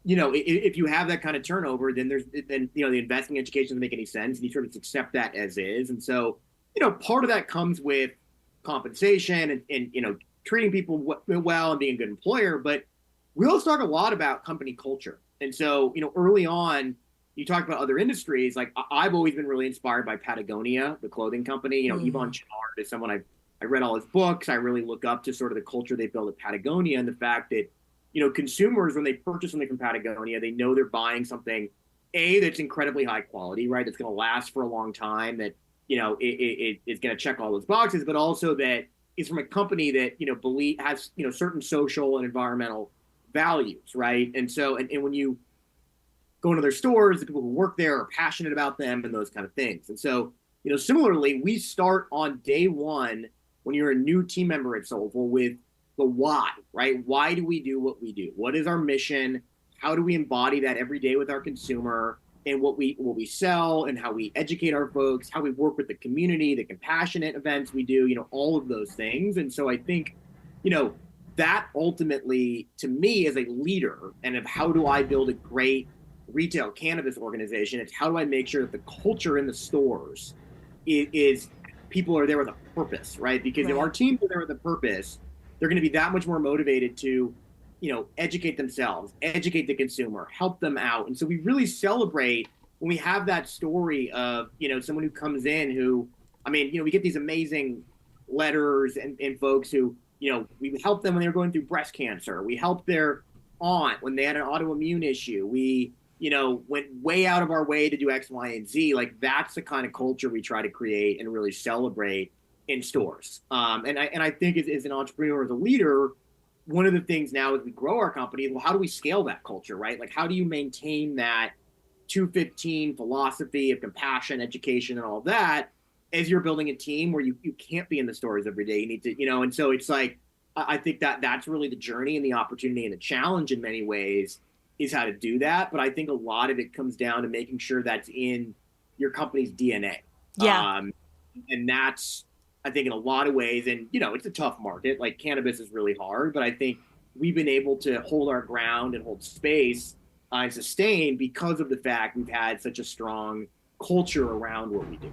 if you have that kind of turnover, then the investing education doesn't make any sense. And you sort of accept that as is. And so, part of that comes with compensation and treating people well and being a good employer. But we also talk a lot about company culture. And so, early on, you talk about other industries. Like I've always been really inspired by Patagonia, the clothing company. Yvon Chouinard is someone I read all his books. I really look up to sort of the culture they built at Patagonia, and the fact that, consumers, when they purchase something from Patagonia, they know they're buying something, that's incredibly high quality, right? That's going to last for a long time, that, it's going to check all those boxes, but also that is from a company that, has, certain social and environmental values, right? And so, and when you go into their stores, the people who work there are passionate about them and those kind of things. And so, similarly, we start on day one when you're a new team member at Solful with the why, right? Why do we do what we do? What is our mission? How do we embody that every day with our consumer, and what we sell, and how we educate our folks, how we work with the community, the compassionate events we do, all of those things. And so I think, that ultimately, to me, as a leader, and of how do I build a great retail cannabis organization, it's how do I make sure that the culture in the stores is people are there with a purpose, right? Because if our teams are there with a purpose, they're going to be that much more motivated to, educate themselves, educate the consumer, help them out. And so we really celebrate when we have that story of, someone who comes in who, we get these amazing letters and folks who, we helped them when they were going through breast cancer. We helped their aunt when they had an autoimmune issue. We, went way out of our way to do X, Y, and Z. Like that's the kind of culture we try to create and really celebrate in stores. And I think as an entrepreneur, as a leader, one of the things now as we grow our company, well, how do we scale that culture, right? Like how do you maintain that 215 philosophy of compassion, education, and all that as you're building a team where you can't be in the stores every day? You need to, and so it's like, I think that's really the journey and the opportunity and the challenge in many ways is how to do that. But I think a lot of it comes down to making sure that's in your company's DNA. Yeah. And that's, I think, in a lot of ways, and, it's a tough market. Like cannabis is really hard, but I think we've been able to hold our ground and hold space and sustain because of the fact we've had such a strong culture around what we do.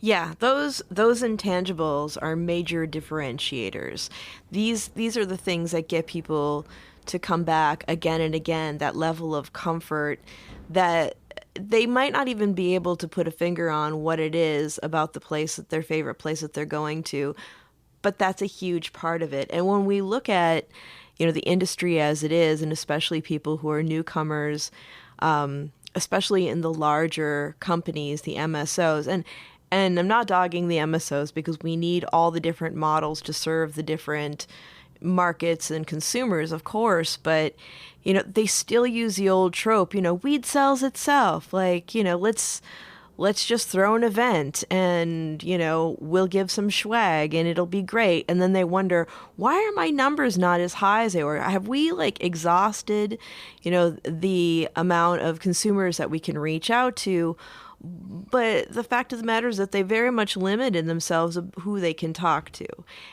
Yeah, those intangibles are major differentiators. These are the things that get people to come back again and again, that level of comfort that they might not even be able to put a finger on what it is about the place, that their favorite place that they're going to, but that's a huge part of it. And when we look at, the industry as it is, and especially people who are newcomers, especially in the larger companies, the MSOs, and I'm not dogging the MSOs because we need all the different models to serve the different markets and consumers, of course, but they still use the old trope, weed sells itself. Like, let's let's just throw an event and, we'll give some swag and it'll be great. And then they wonder, why are my numbers not as high as they were? Have we exhausted, the amount of consumers that we can reach out to? But the fact of the matter is that they very much limited themselves of who they can talk to.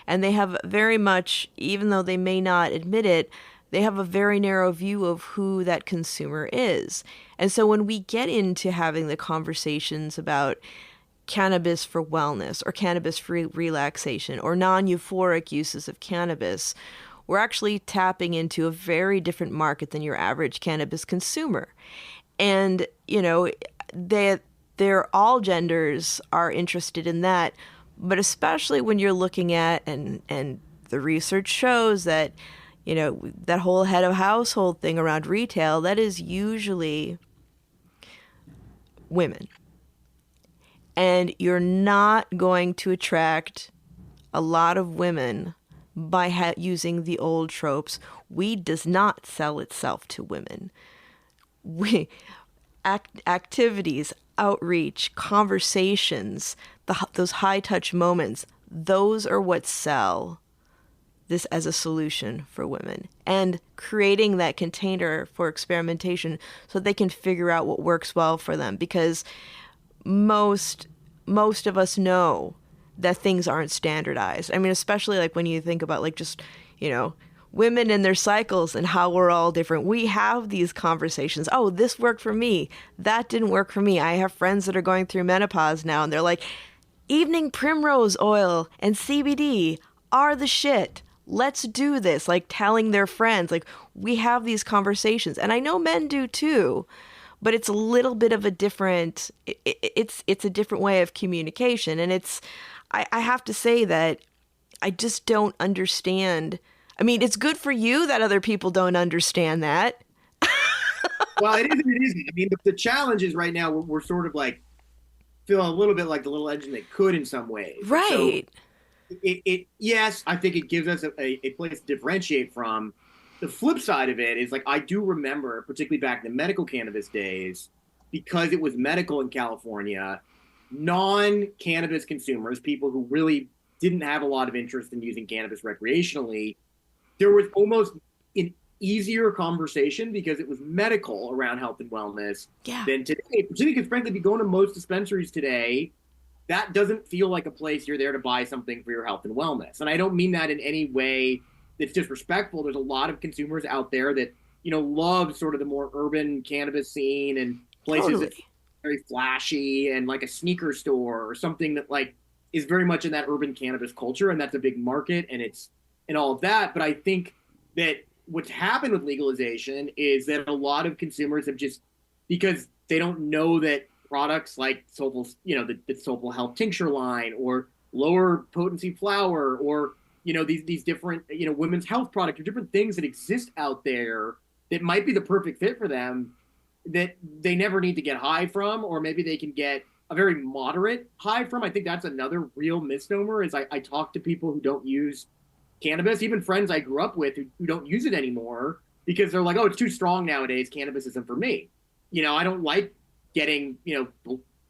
And they have very much, even though they may not admit it, they have a very narrow view of who that consumer is. And so when we get into having the conversations about cannabis for wellness or cannabis for relaxation or non-euphoric uses of cannabis, we're actually tapping into a very different market than your average cannabis consumer. And, they're all genders are interested in that, but especially when you're looking at, and the research shows that, that whole head of household thing around retail, that is usually women. And you're not going to attract a lot of women by using the old tropes. Weed does not sell itself to women. Activities, outreach, conversations, those high-touch moments, those are what sell this as a solution for women, and creating that container for experimentation so they can figure out what works well for them, because most of us know that things aren't standardized. I mean, especially when you think about just, women and their cycles and how we're all different. We have these conversations. Oh, this worked for me. That didn't work for me. I have friends that are going through menopause now, and they're like, evening primrose oil and CBD are the shit. Let's do this. Telling their friends, we have these conversations. And I know men do too, but it's a little bit of a different, it's a different way of communication. And I have to say that I just don't understand. I mean, it's good for you that other people don't understand that. Well, it is. I mean, the challenge is right now we're sort of feeling a little bit like the little engine that could in some ways. Right. So yes, I think it gives us a place to differentiate from. The flip side of it is I do remember, particularly back in the medical cannabis days, because it was medical in California, non-cannabis consumers, people who really didn't have a lot of interest in using cannabis recreationally, there was almost an easier conversation because it was medical around health and wellness than today. Particularly because, frankly, if you go into most dispensaries today, that doesn't feel like a place you're there to buy something for your health and wellness. And I don't mean that in any way that's disrespectful. There's a lot of consumers out there that, love sort of the more urban cannabis scene and places that are very flashy and a sneaker store or something that is very much in that urban cannabis culture. And that's a big market and all of that. But I think that what's happened with legalization is that a lot of consumers have just, because they don't know that products like Solful, the Solful Health tincture line or lower potency flower or, these different, women's health products or different things that exist out there that might be the perfect fit for them that they never need to get high from, or maybe they can get a very moderate high from. I think that's another real misnomer is I talk to people who don't use cannabis, even friends I grew up with who don't use it anymore because they're like, oh, it's too strong nowadays. Cannabis isn't for me. I don't like getting, 30%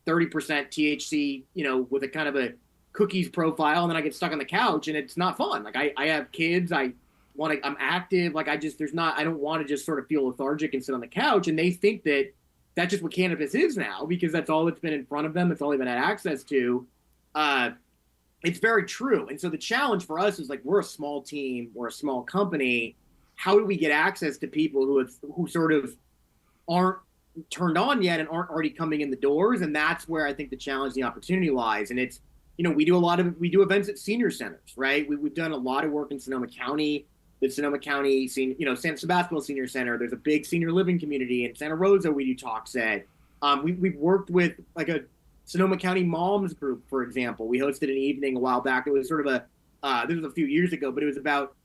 THC, with a kind of a cookies profile. And then I get stuck on the couch and it's not fun. I have kids. I'm active. I don't want to just sort of feel lethargic and sit on the couch. And they think that that's just what cannabis is now because that's all that's been in front of them. It's all they've had access to. It's very true. And so the challenge for us is we're a small team, we're a small company. How do we get access to people who sort of aren't turned on yet and aren't already coming in the doors? And that's where I think the challenge, the opportunity lies. And it's, we do events at senior centers, right? We've done a lot of work in Sonoma County, the Sonoma County, San Sebastian Senior Center. There's a big senior living community in Santa Rosa we do talks at. We've worked with a Sonoma County Moms group, for example. We hosted an evening a while back. It was sort of this was a few years ago, but it was about,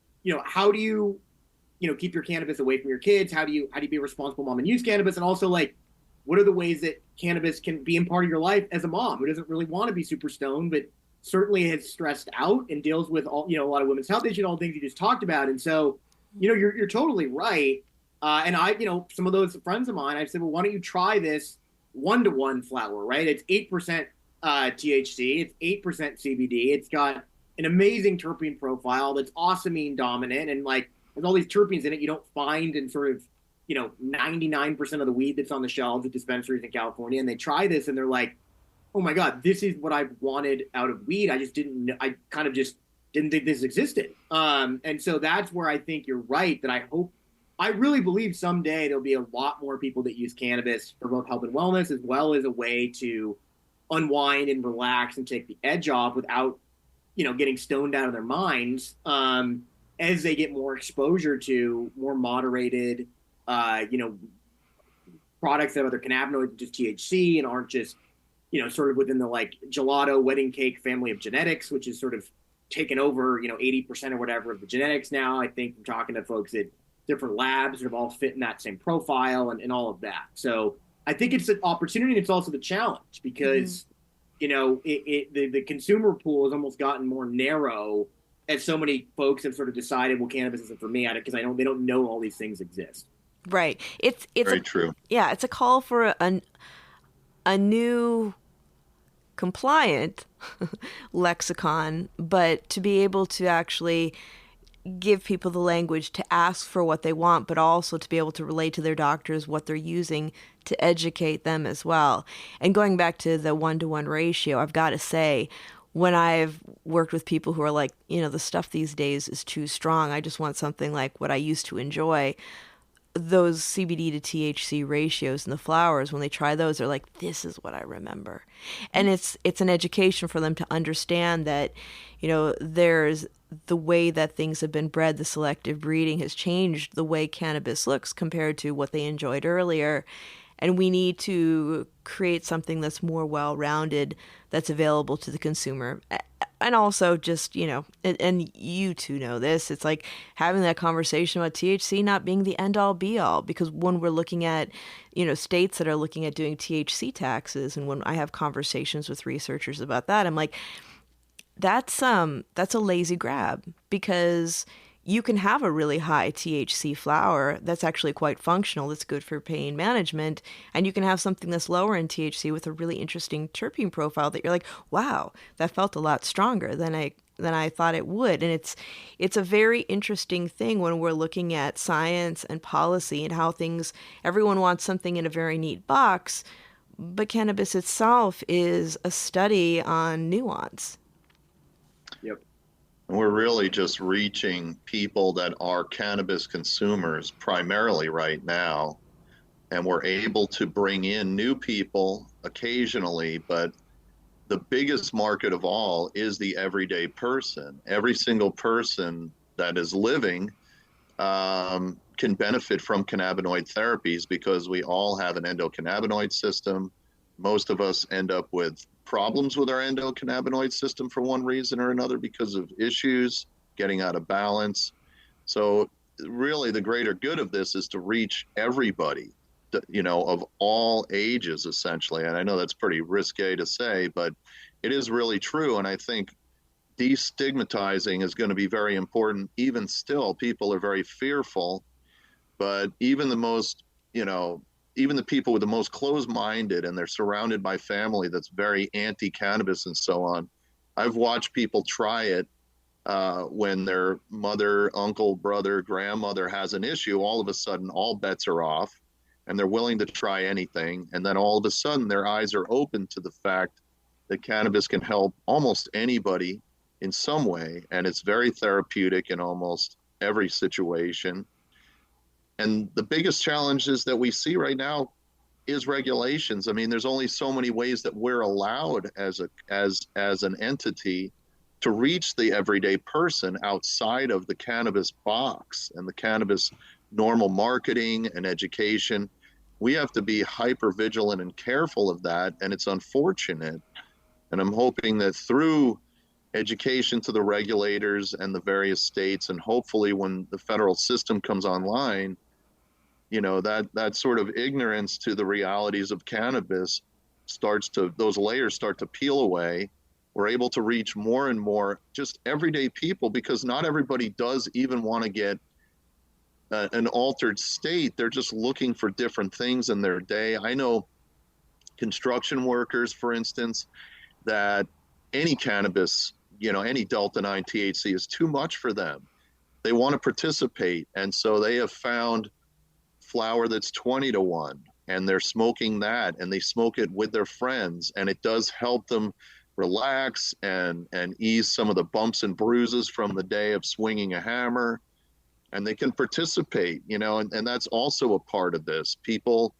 how do you, keep your cannabis away from your kids? How do you be a responsible mom and use cannabis? And also what are the ways that cannabis can be in part of your life as a mom who doesn't really want to be super stoned, but certainly has stressed out and deals with all, a lot of women's health issues, all the things you just talked about. And so, you're totally right. And I, some of those friends of mine, I've said, well, why don't you try this one-to-one flower, right? It's 8% THC, it's 8% CBD. It's got an amazing terpene profile that's osmine dominant, and like there's all these terpenes in it you don't find in sort of 99% of the weed that's on the shelves at dispensaries in California. And they try this and they're like, oh my God, this is what I've wanted out of weed. I kind of just didn't think this existed. And so that's where I think you're right, that I really believe someday there'll be a lot more people that use cannabis for both health and wellness, as well as a way to unwind and relax and take the edge off without, getting stoned out of their minds, as they get more exposure to more moderated, products that have other cannabinoids than just THC and aren't just, sort of within the like gelato wedding cake family of genetics, which is sort of taken over, 80% or whatever of the genetics now. I think from talking to folks at different labs that have all fit in that same profile and all of that. So I think it's an opportunity, and it's also the challenge because, the consumer pool has almost gotten more narrow as so many folks have sort of decided, well, cannabis isn't for me, because they don't know all these things exist. Right. It's very true. Yeah, it's a call for a new compliant lexicon, but to be able to actually give people the language to ask for what they want, but also to be able to relate to their doctors what they're using to educate them as well. And going back to the 1-to-1 ratio, I've got to say, when I've worked with people who are like, the stuff these days is too strong, I just want something like what I used to enjoy, those CBD to THC ratios in the flowers, when they try those, they're like, this is what I remember. And it's an education for them to understand that, there's the way that things have been bred, the selective breeding has changed the way cannabis looks compared to what they enjoyed earlier. And we need to create something that's more well-rounded, that's available to the consumer. And also just, and you two know this, it's like having that conversation about THC not being the end-all be-all, because when we're looking at, states that are looking at doing THC taxes, and when I have conversations with researchers about that, I'm like, that's a lazy grab, because you can have a really high THC flower that's actually quite functional, that's good for pain management, and you can have something that's lower in THC with a really interesting terpene profile that you're like, wow, that felt a lot stronger than I thought it would. And it's a very interesting thing when we're looking at science and policy and how everyone wants something in a very neat box, but cannabis itself is a study on nuance. Yep. And we're really just reaching people that are cannabis consumers primarily right now. And we're able to bring in new people occasionally, but the biggest market of all is the everyday person. Every single person that is living can benefit from cannabinoid therapies, because we all have an endocannabinoid system. Most of us end up with problems with our endocannabinoid system for one reason or another, because of issues getting out of balance. So really the greater good of this is to reach everybody, of all ages, essentially. And I know that's pretty risque to say, but it is really true. And I think destigmatizing is going to be very important. Even still, people are very fearful, but even the most, even the people with the most closed-minded, and they're surrounded by family that's very anti-cannabis and so on. I've watched people try it when their mother, uncle, brother, grandmother has an issue. All of a sudden, all bets are off, and they're willing to try anything. And then all of a sudden, their eyes are open to the fact that cannabis can help almost anybody in some way, and it's very therapeutic in almost every situation. And the biggest challenges that we see right now is regulations. I mean, there's only so many ways that we're allowed as an entity to reach the everyday person outside of the cannabis box and the cannabis normal marketing and education. We have to be hyper vigilant and careful of that, and it's unfortunate. And I'm hoping that through education to the regulators and the various states, and hopefully when the federal system comes online, that sort of ignorance to the realities of cannabis those layers start to peel away. We're able to reach more and more just everyday people, because not everybody does even want to get an altered state. They're just looking for different things in their day. I know construction workers, for instance, that any cannabis, any Delta 9 THC is too much for them. They want to participate. And so they have found flower that's 20 to 1, and they're smoking that, and they smoke it with their friends. And it does help them relax and ease some of the bumps and bruises from the day of swinging a hammer. And they can participate, and that's also a part of this. People,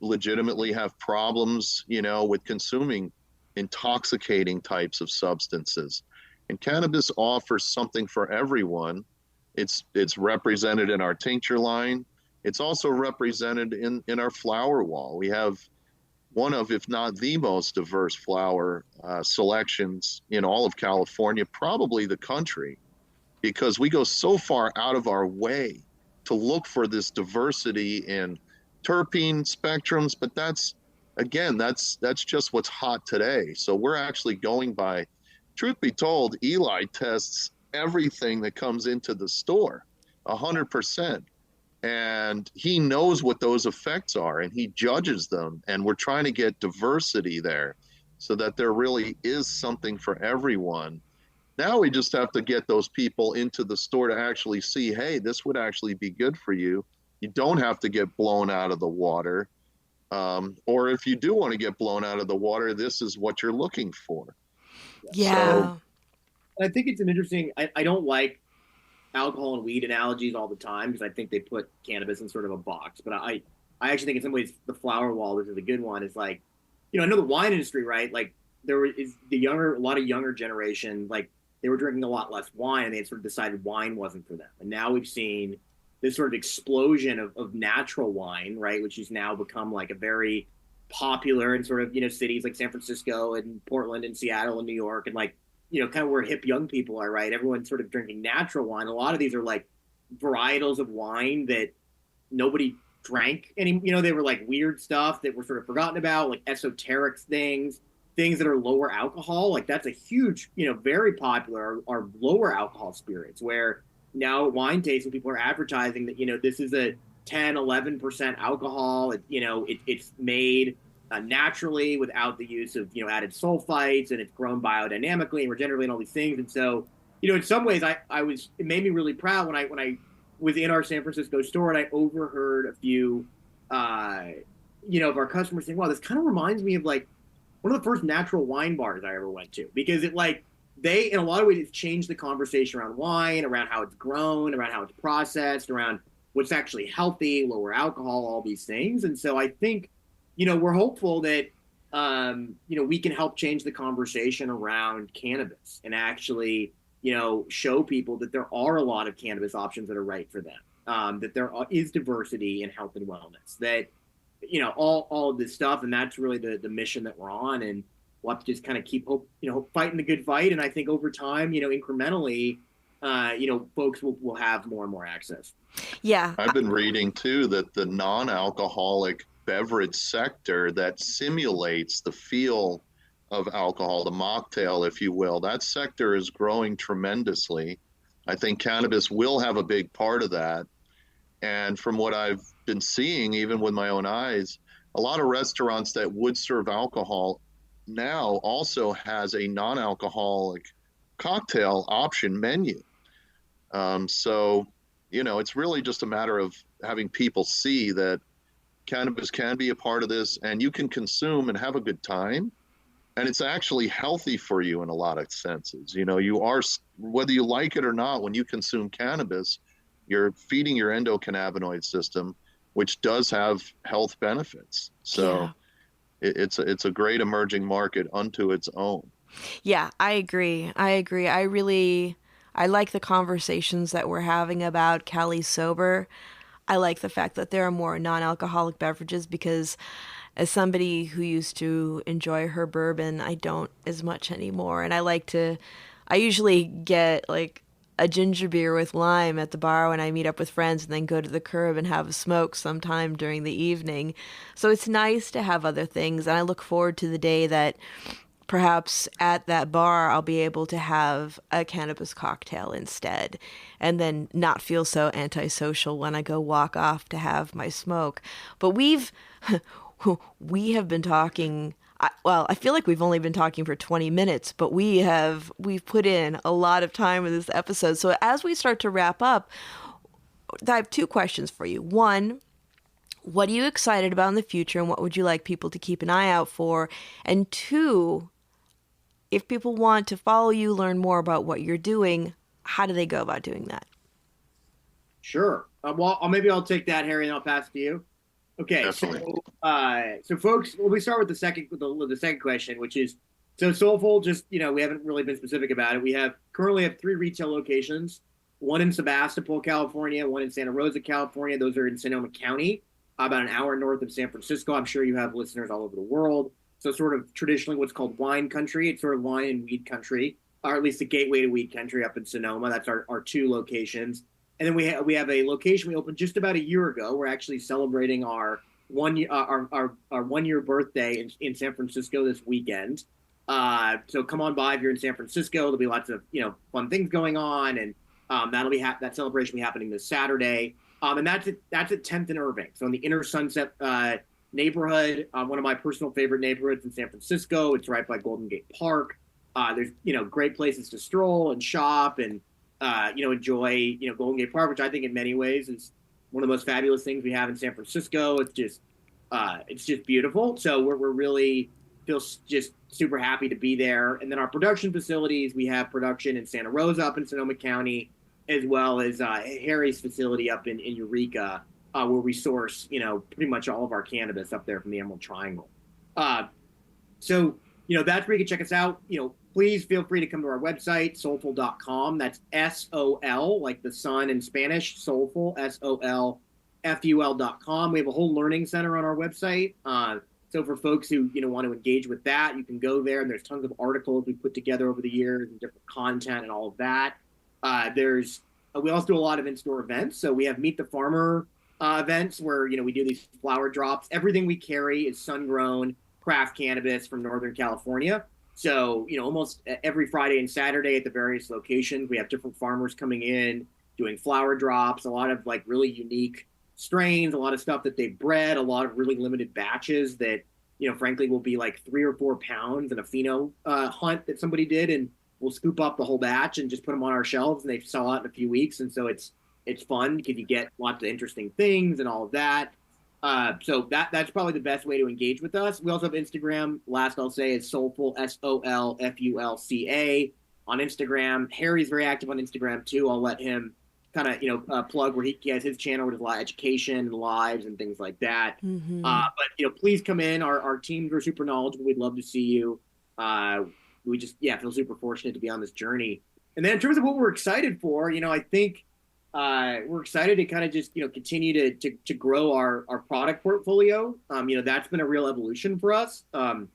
legitimately have problems, with consuming intoxicating types of substances. And cannabis offers something for everyone. It's represented in our tincture line. It's also represented in our flower wall. We have one of, if not the most diverse flower selections in all of California, probably the country, because we go so far out of our way to look for this diversity in terpene spectrums. But that's just what's hot today. So we're actually going by, truth be told, Eli tests everything that comes into the store 100%. And he knows what those effects are, and he judges them. And we're trying to get diversity there so that there really is something for everyone. Now we just have to get those people into the store to actually see, hey, this would actually be good for you. You don't have to get blown out of the water. Or if you do want to get blown out of the water, this is what you're looking for. Yeah. So, I think it's an interesting, I don't like alcohol and weed analogies all the time because I think they put cannabis in sort of a box. But I actually think in some ways the flower wall, which is a good one, is like, I know the wine industry, right? Like there is a lot of younger generation, like they were drinking a lot less wine and they had sort of decided wine wasn't for them. And now we've seen this sort of explosion of natural wine, right? Which has now become like a very popular in sort of, cities like San Francisco and Portland and Seattle and New York and like, kind of where hip young people are, right? Everyone's sort of drinking natural wine. A lot of these are like varietals of wine that nobody drank anymore. They were like weird stuff that were sort of forgotten about, like esoteric things that are lower alcohol. Like that's a huge, very popular are lower alcohol spirits where now at wine tasting people are advertising that, this is a 10, 11% alcohol. It's made naturally without the use of, added sulfites, and it's grown biodynamically and regeneratively and all these things. And so, in some ways it made me really proud when I was in our San Francisco store and I overheard a few, of our customers saying, wow, this kind of reminds me of like one of the first natural wine bars I ever went to, because it like, in a lot of ways, it's changed the conversation around wine, around how it's grown, around how it's processed, around what's actually healthy, lower alcohol, all these things. And so I think, we're hopeful that, we can help change the conversation around cannabis and actually, show people that there are a lot of cannabis options that are right for them, that there is diversity in health and wellness, that, all of this stuff. And that's really the mission that we're on. And we'll have to just kind of keep fighting the good fight. And I think over time, incrementally, folks will have more and more access. Yeah. I've been reading too that the non-alcoholic beverage sector that simulates the feel of alcohol, the mocktail, if you will, that sector is growing tremendously. I think cannabis will have a big part of that. And from what I've been seeing, even with my own eyes, a lot of restaurants that would serve alcohol now also has a non-alcoholic cocktail option menu. So, it's really just a matter of having people see that cannabis can be a part of this and you can consume and have a good time. And it's actually healthy for you in a lot of senses. You are, whether you like it or not, when you consume cannabis, you're feeding your endocannabinoid system, which does have health benefits. So it's a great emerging market unto its own. Yeah, I agree. I like the conversations that we're having about Cali Sober. I like the fact that there are more non-alcoholic beverages because as somebody who used to enjoy her bourbon, I don't as much anymore. And I usually get like a ginger beer with lime at the bar when I meet up with friends and then go to the curb and have a smoke sometime during the evening. So it's nice to have other things. And I look forward to the day that perhaps at that bar, I'll be able to have a cannabis cocktail instead and then not feel so antisocial when I go walk off to have my smoke. But we have been talking. Well, I feel like we've only been talking for 20 minutes, but we've put in a lot of time in this episode. So as we start to wrap up, I have two questions for you. One, what are you excited about in the future, and what would you like people to keep an eye out for? And two, if people want to follow you, learn more about what you're doing, how do they go about doing that? Sure. Well, maybe I'll take that, Harry, and I'll pass it to you. Okay. Definitely. So folks, we start with the second question, which is, so Soulful, just, we haven't really been specific about it. We currently have 3 retail locations, one in Sebastopol, California, one in Santa Rosa, California. Those are in Sonoma County, about an hour north of San Francisco. I'm sure you have listeners all over the world. So sort of traditionally what's called wine country. It's sort of wine and weed country, or at least the gateway to weed country up in Sonoma. That's our 2 locations. And then we have a location we opened just about a year ago. We're actually celebrating our 1 year birthday in San Francisco this weekend. So come on by if you're in San Francisco. There'll be lots of fun things going on, and that celebration will be happening this Saturday. And that's at 10th and Irving, so in the Inner Sunset neighborhood, one of my personal favorite neighborhoods in San Francisco. It's right by Golden Gate Park. There's great places to stroll and shop and enjoy Golden Gate Park, which I think in many ways is one of the most fabulous things we have in San Francisco. It's just beautiful. So we're really feel just super happy to be there. And then our production facilities, we have production in Santa Rosa up in Sonoma County, as well as Harry's facility up in Eureka, where we source pretty much all of our cannabis up there from the Emerald Triangle. So that's where you can check us out. Please feel free to come to our website, soulful.com. That's SOL, like the sun in Spanish, Soulful, SOLFUL.com. We have a whole learning center on our website. So for folks who want to engage with that, you can go there, and there's tons of articles we put together over the years and different content and all of that. We also do a lot of in-store events. So we have Meet the Farmer events where we do these flower drops. Everything we carry is sun-grown craft cannabis from Northern California. So, almost every Friday and Saturday at the various locations, we have different farmers coming in, doing flower drops, a lot of like really unique strains, a lot of stuff that they've bred, a lot of really limited batches that, frankly, will be like 3 or 4 pounds in a pheno hunt that somebody did. And we'll scoop up the whole batch and just put them on our shelves, and they sell out in a few weeks. And so it's fun because you get lots of interesting things and all of that. So that's probably the best way to engage with us. We also have Instagram. Last I'll say is Soulful, SOLFULCA on Instagram. Harry's very active on Instagram too. I'll let him kind of plug where he has his channel with a lot of education and lives and things like that. Mm-hmm. But please come in. Our teams are super knowledgeable. We'd love to see you. We just feel super fortunate to be on this journey. And then in terms of what we're excited for, I think. We're excited to kind of just, continue to grow our product portfolio. That's been a real evolution for us. When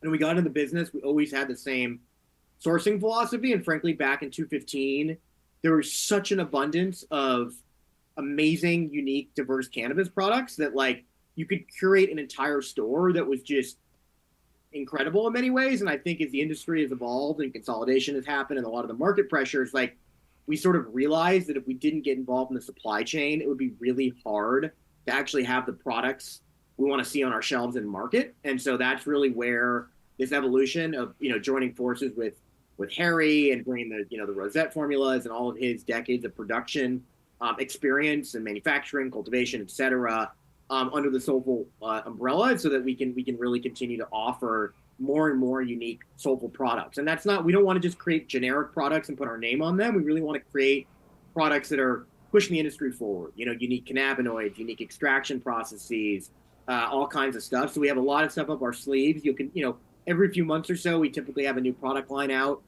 we got into the business, we always had the same sourcing philosophy. And frankly, back in 2015, there was such an abundance of amazing, unique, diverse cannabis products that you could curate an entire store that was just incredible in many ways. And I think as the industry has evolved and consolidation has happened and a lot of the market pressures, we sort of realized that if we didn't get involved in the supply chain, it would be really hard to actually have the products we want to see on our shelves and market. And so that's really where this evolution of, joining forces with Harry and bringing the Rosette formulas and all of his decades of production experience and manufacturing, cultivation, et cetera, under the Soulful umbrella, so that we can really continue to offer more and more unique Soulful products. And that's not, we don't want to just create generic products and put our name on them. We really want to create products that are pushing the industry forward, unique cannabinoids, unique extraction processes, all kinds of stuff. So we have a lot of stuff up our sleeves. Every few months or so, we typically have a new product line out.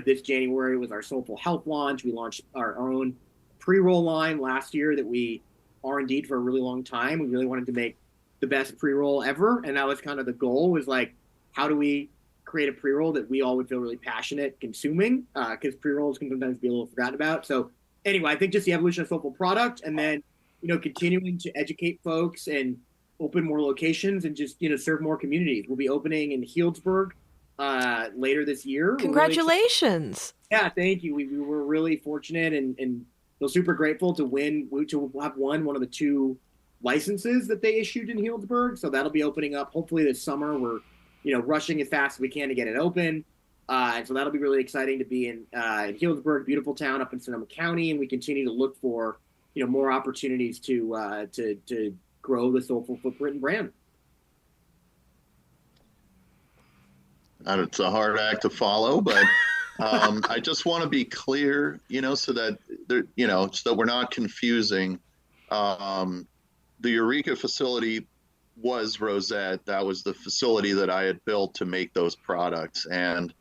This January was our Soulful Health launch. We launched our own pre-roll line last year that we R&D'd for a really long time. We really wanted to make the best pre-roll ever. And that was kind of the goal, was how do we create a pre-roll that we all would feel really passionate consuming? Because pre-rolls can sometimes be a little forgotten about. So anyway, I think just the evolution of Soulful product, and then, continuing to educate folks and open more locations and just, serve more communities. We'll be opening in Healdsburg later this year. Congratulations. Thank you. We were really fortunate and feel super grateful to have won one of the 2 licenses that they issued in Healdsburg. So that'll be opening up hopefully this summer. We're, rushing as fast as we can to get it open. And so that'll be really exciting to be in Healdsburg, beautiful town up in Sonoma County. And we continue to look for, more opportunities to grow the Soulful footprint and brand. And it's a hard act to follow, but I just want to be clear, so that so that we're not confusing. The Eureka facility was Rosette. That was the facility that I had built to make those products, and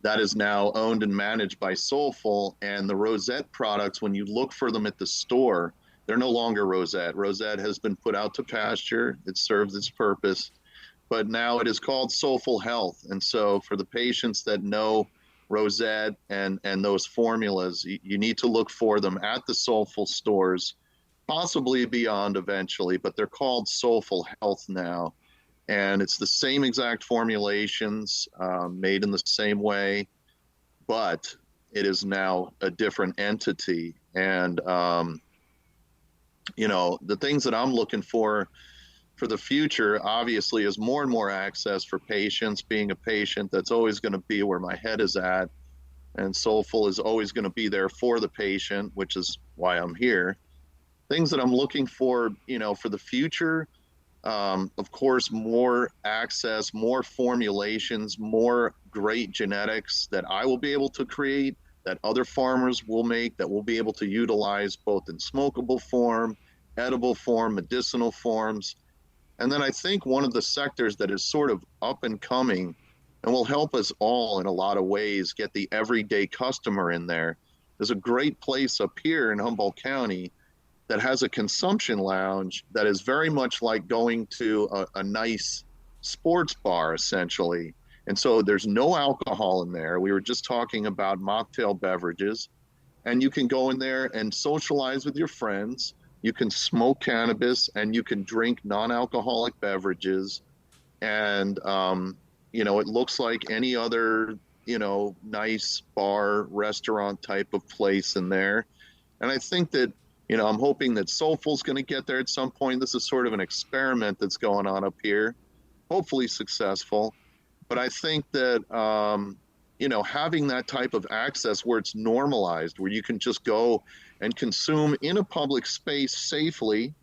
that is now owned and managed by Solful. And the Rosette products, when you look for them at the store, they're no longer Rosette. Rosette has been put out to pasture. It serves its purpose. But now it is called Soulful Health. And so for the patients that know Rosette and those formulas, you need to look for them at the Soulful stores, possibly beyond eventually, but they're called Soulful Health now. And it's the same exact formulations, made in the same way, but it is now a different entity. And, the things that I'm looking for the future, obviously, is more and more access for patients. Being a patient, that's always going to be where my head is at. And Soulful is always going to be there for the patient, which is why I'm here. Things that I'm looking for, for the future, of course, more access, more formulations, more great genetics that I will be able to create, that other farmers will make, that we'll be able to utilize both in smokable form, edible form, medicinal forms. And then I think one of the sectors that is sort of up and coming and will help us all in a lot of ways get the everyday customer in there. There's a great place up here in Humboldt County that has a consumption lounge that is very much like going to a nice sports bar, essentially. And so there's no alcohol in there. We were just talking about mocktail beverages, and you can go in there and socialize with your friends. You can smoke cannabis and you can drink non-alcoholic beverages. And, it looks like any other, nice bar, restaurant type of place in there. And I think that, I'm hoping that Soulful's going to get there at some point. This is sort of an experiment that's going on up here, hopefully successful. But I think that, having that type of access where it's normalized, where you can just go and consume in a public space safely,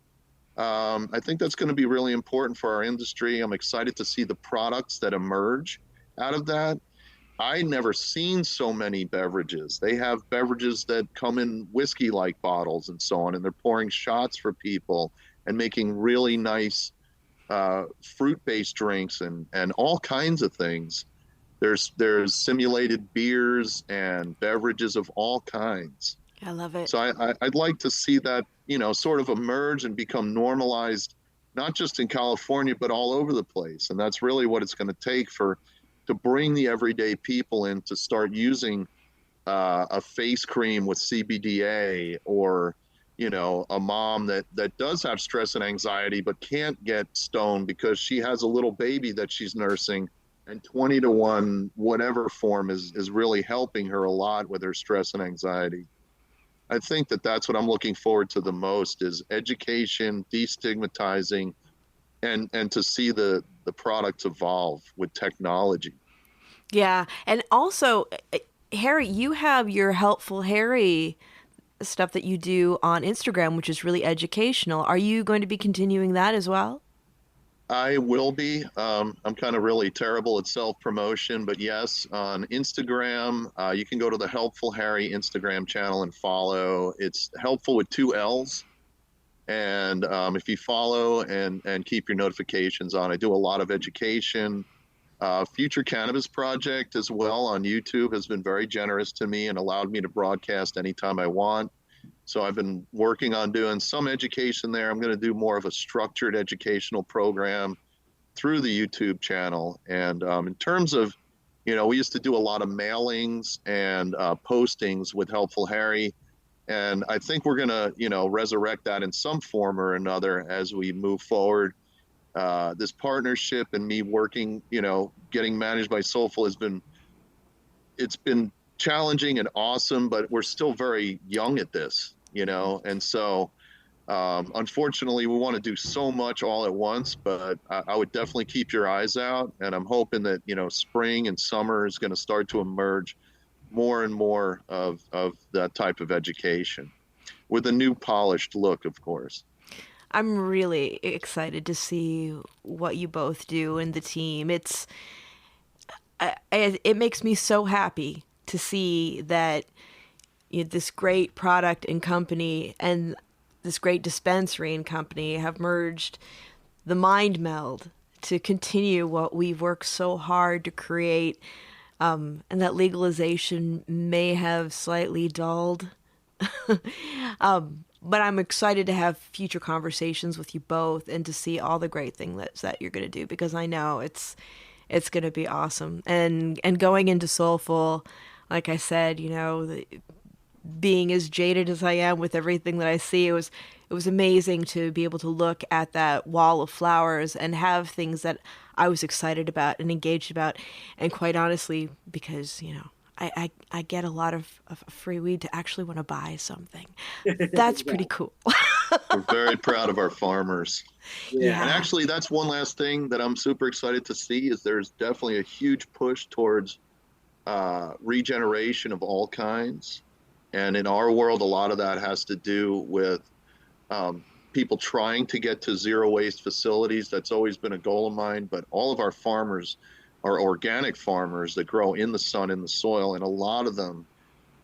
I think that's going to be really important for our industry. I'm excited to see the products that emerge out of that. I never seen so many beverages. They have beverages that come in whiskey-like bottles and so on, and they're pouring shots for people and making really nice fruit-based drinks and all kinds of things. There's simulated beers and beverages of all kinds. I love it. So I'd like to see that, sort of emerge and become normalized, not just in California, but all over the place. And that's really what it's going to take to bring the everyday people in to start using a face cream with CBDA, or, a mom that does have stress and anxiety, but can't get stoned because she has a little baby that she's nursing, and 20-to-1, whatever form is really helping her a lot with her stress and anxiety. I think that that's what I'm looking forward to the most, is education, destigmatizing, and to see the products evolve with technology. Yeah. And also, Harry, you have your Helpful Harry stuff that you do on Instagram, which is really educational. Are you going to be continuing that as well? I will be. I'm kind of really terrible at self-promotion, but yes, on Instagram, you can go to the Helpful Harry Instagram channel and follow. It's helpful with 2 L's. And if you follow and keep your notifications on, I do a lot of education. Future Cannabis Project as well on YouTube has been very generous to me and allowed me to broadcast anytime I want. So I've been working on doing some education there. I'm going to do more of a structured educational program through the YouTube channel. And in terms of, we used to do a lot of mailings and postings with Helpful Harry. And I think we're going to, resurrect that in some form or another as we move forward. This partnership and me working, getting managed by Solful it's been challenging and awesome, but we're still very young at this, and so Unfortunately, we want to do so much all at once, but I would definitely keep your eyes out. And I'm hoping that, spring and summer is going to start to emerge more and more of that type of education with a new polished look, of course. I'm really excited to see what you both do in the team. It makes me so happy to see that this great product and company and this great dispensary and company have merged the mind meld to continue what we've worked so hard to create, and that legalization may have slightly dulled. But I'm excited to have future conversations with you both and to see all the great things that you're going to do, because I know it's going to be awesome. And going into Soulful, like I said, being as jaded as I am with everything that I see, it was amazing to be able to look at that wall of flowers and have things that I was excited about and engaged about. And quite honestly, because, I get a lot of free weed to actually want to buy something. That's pretty cool. We're very proud of our farmers. Yeah. And actually, that's one last thing that I'm super excited to see is there's definitely a huge push towards regeneration of all kinds. And in our world, a lot of that has to do with people trying to get to zero waste facilities. That's always been a goal of mine. But all of our farmers are organic farmers that grow in the sun, in the soil. And a lot of them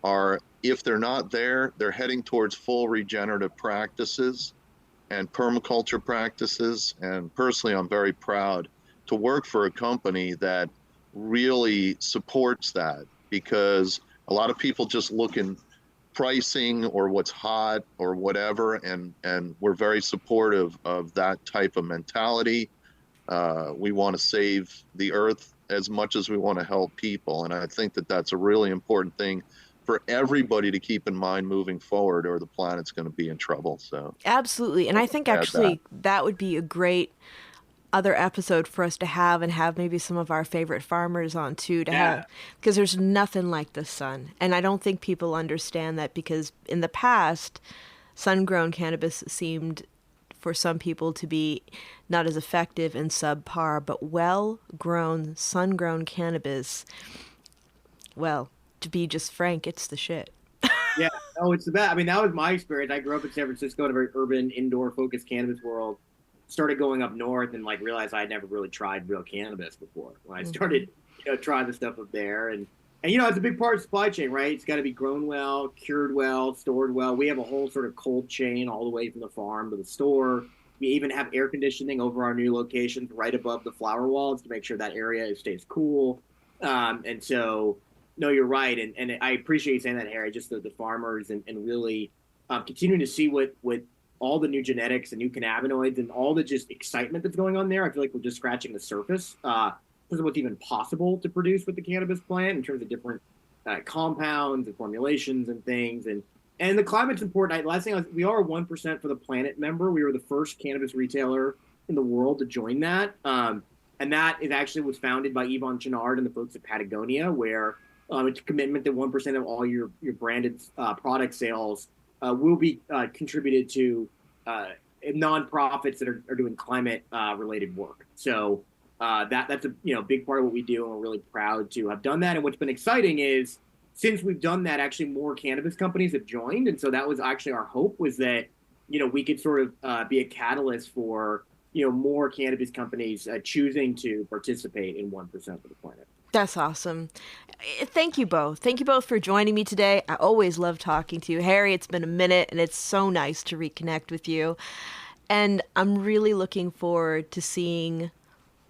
are, if they're not there, they're heading towards full regenerative practices and permaculture practices. And personally, I'm very proud to work for a company that really supports that, because a lot of people just look in pricing or what's hot or whatever, and we're very supportive of that type of mentality. We want to save the earth as much as we want to help people, and I think that that's a really important thing for everybody to keep in mind moving forward, or the planet's going to be in trouble. So absolutely. And I think actually that would be a great other episode for us to have, and have maybe some of our favorite farmers on too, to have, because there's nothing like the sun. And I don't think people understand that, because in the past, sun-grown cannabis seemed for some people to be not as effective and subpar, but well-grown, sun-grown cannabis, well, to be just frank, it's the shit. Yeah, no, it's the best. I mean, that was my experience. I grew up in San Francisco in a very urban, indoor-focused cannabis world. Started going up north and realized I had never really tried real cannabis before. When I started, trying the stuff up there, and it's a big part of the supply chain, right? It's got to be grown well, cured well, stored well. We have a whole sort of cold chain all the way from the farm to the store. We even have air conditioning over our new locations right above the flower walls to make sure that area stays cool. And so, no, you're right, and I appreciate you saying that, Harry. Just the farmers and really continuing to see what all the new genetics and new cannabinoids and all the just excitement that's going on there. I feel like we're just scratching the surface because of what's even possible to produce with the cannabis plant in terms of different compounds and formulations and things. And the climate's important. Last thing, we are a 1% for the Planet member. We were the first cannabis retailer in the world to join that. And that was founded by Yvon Chouinard and the folks at Patagonia, where it's a commitment that 1% of all your branded product sales will be contributed to nonprofits that are doing climate related work. So that's a big part of what we do, and we're really proud to have done that. And what's been exciting is, since we've done that, actually more cannabis companies have joined, and so that was actually our hope, was that we could sort of be a catalyst for more cannabis companies choosing to participate in 1% for the planet. That's awesome. Thank you both. Thank you both for joining me today. I always love talking to you. Harry, it's been a minute, and it's so nice to reconnect with you. And I'm really looking forward to seeing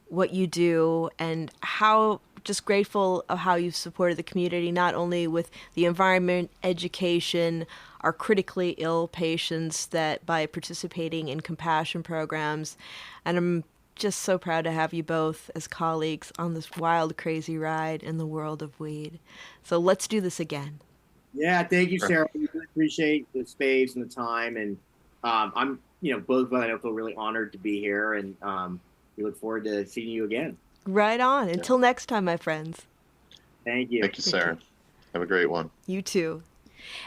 what you do, and how just grateful of how you've supported the community, not only with the environment, education, our critically ill patients, that by participating in compassion programs. And I'm just so proud to have you both as colleagues on this wild, crazy ride in the world of weed. So let's do this again. Yeah, thank you, Sarah. We really appreciate the space and the time. And I'm, both of us, I feel really honored to be here, and we look forward to seeing you again. Right on. Until next time, my friends. Thank you. Thank you, Sarah. Have a great one. You too.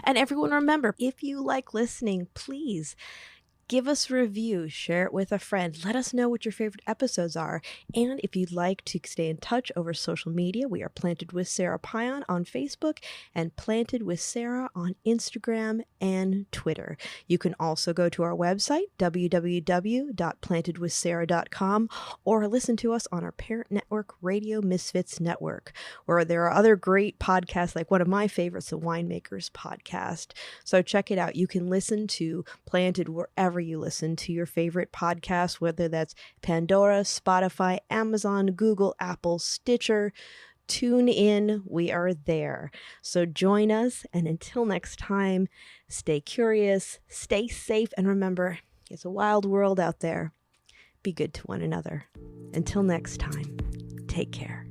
And everyone, remember, if you like listening, please Give us a review, share it with a friend, let us know what your favorite episodes are. And if you'd like to stay in touch over social media, we are Planted with Sara Pion on Facebook and Planted with Sara on Instagram and Twitter. You can also go to our website, www.plantedwithsara.com, or listen to us on our parent network, Radio Misfits Network, where there are other great podcasts, like one of my favorites, the Winemakers Podcast. So check it out. You can listen to Planted wherever you listen to your favorite podcast, whether that's Pandora, Spotify, Amazon, Google, Apple, Stitcher. Tune in. We are there. So join us. And until next time, stay curious, stay safe, and remember, it's a wild world out there. Be good to one another. Until next time, take care.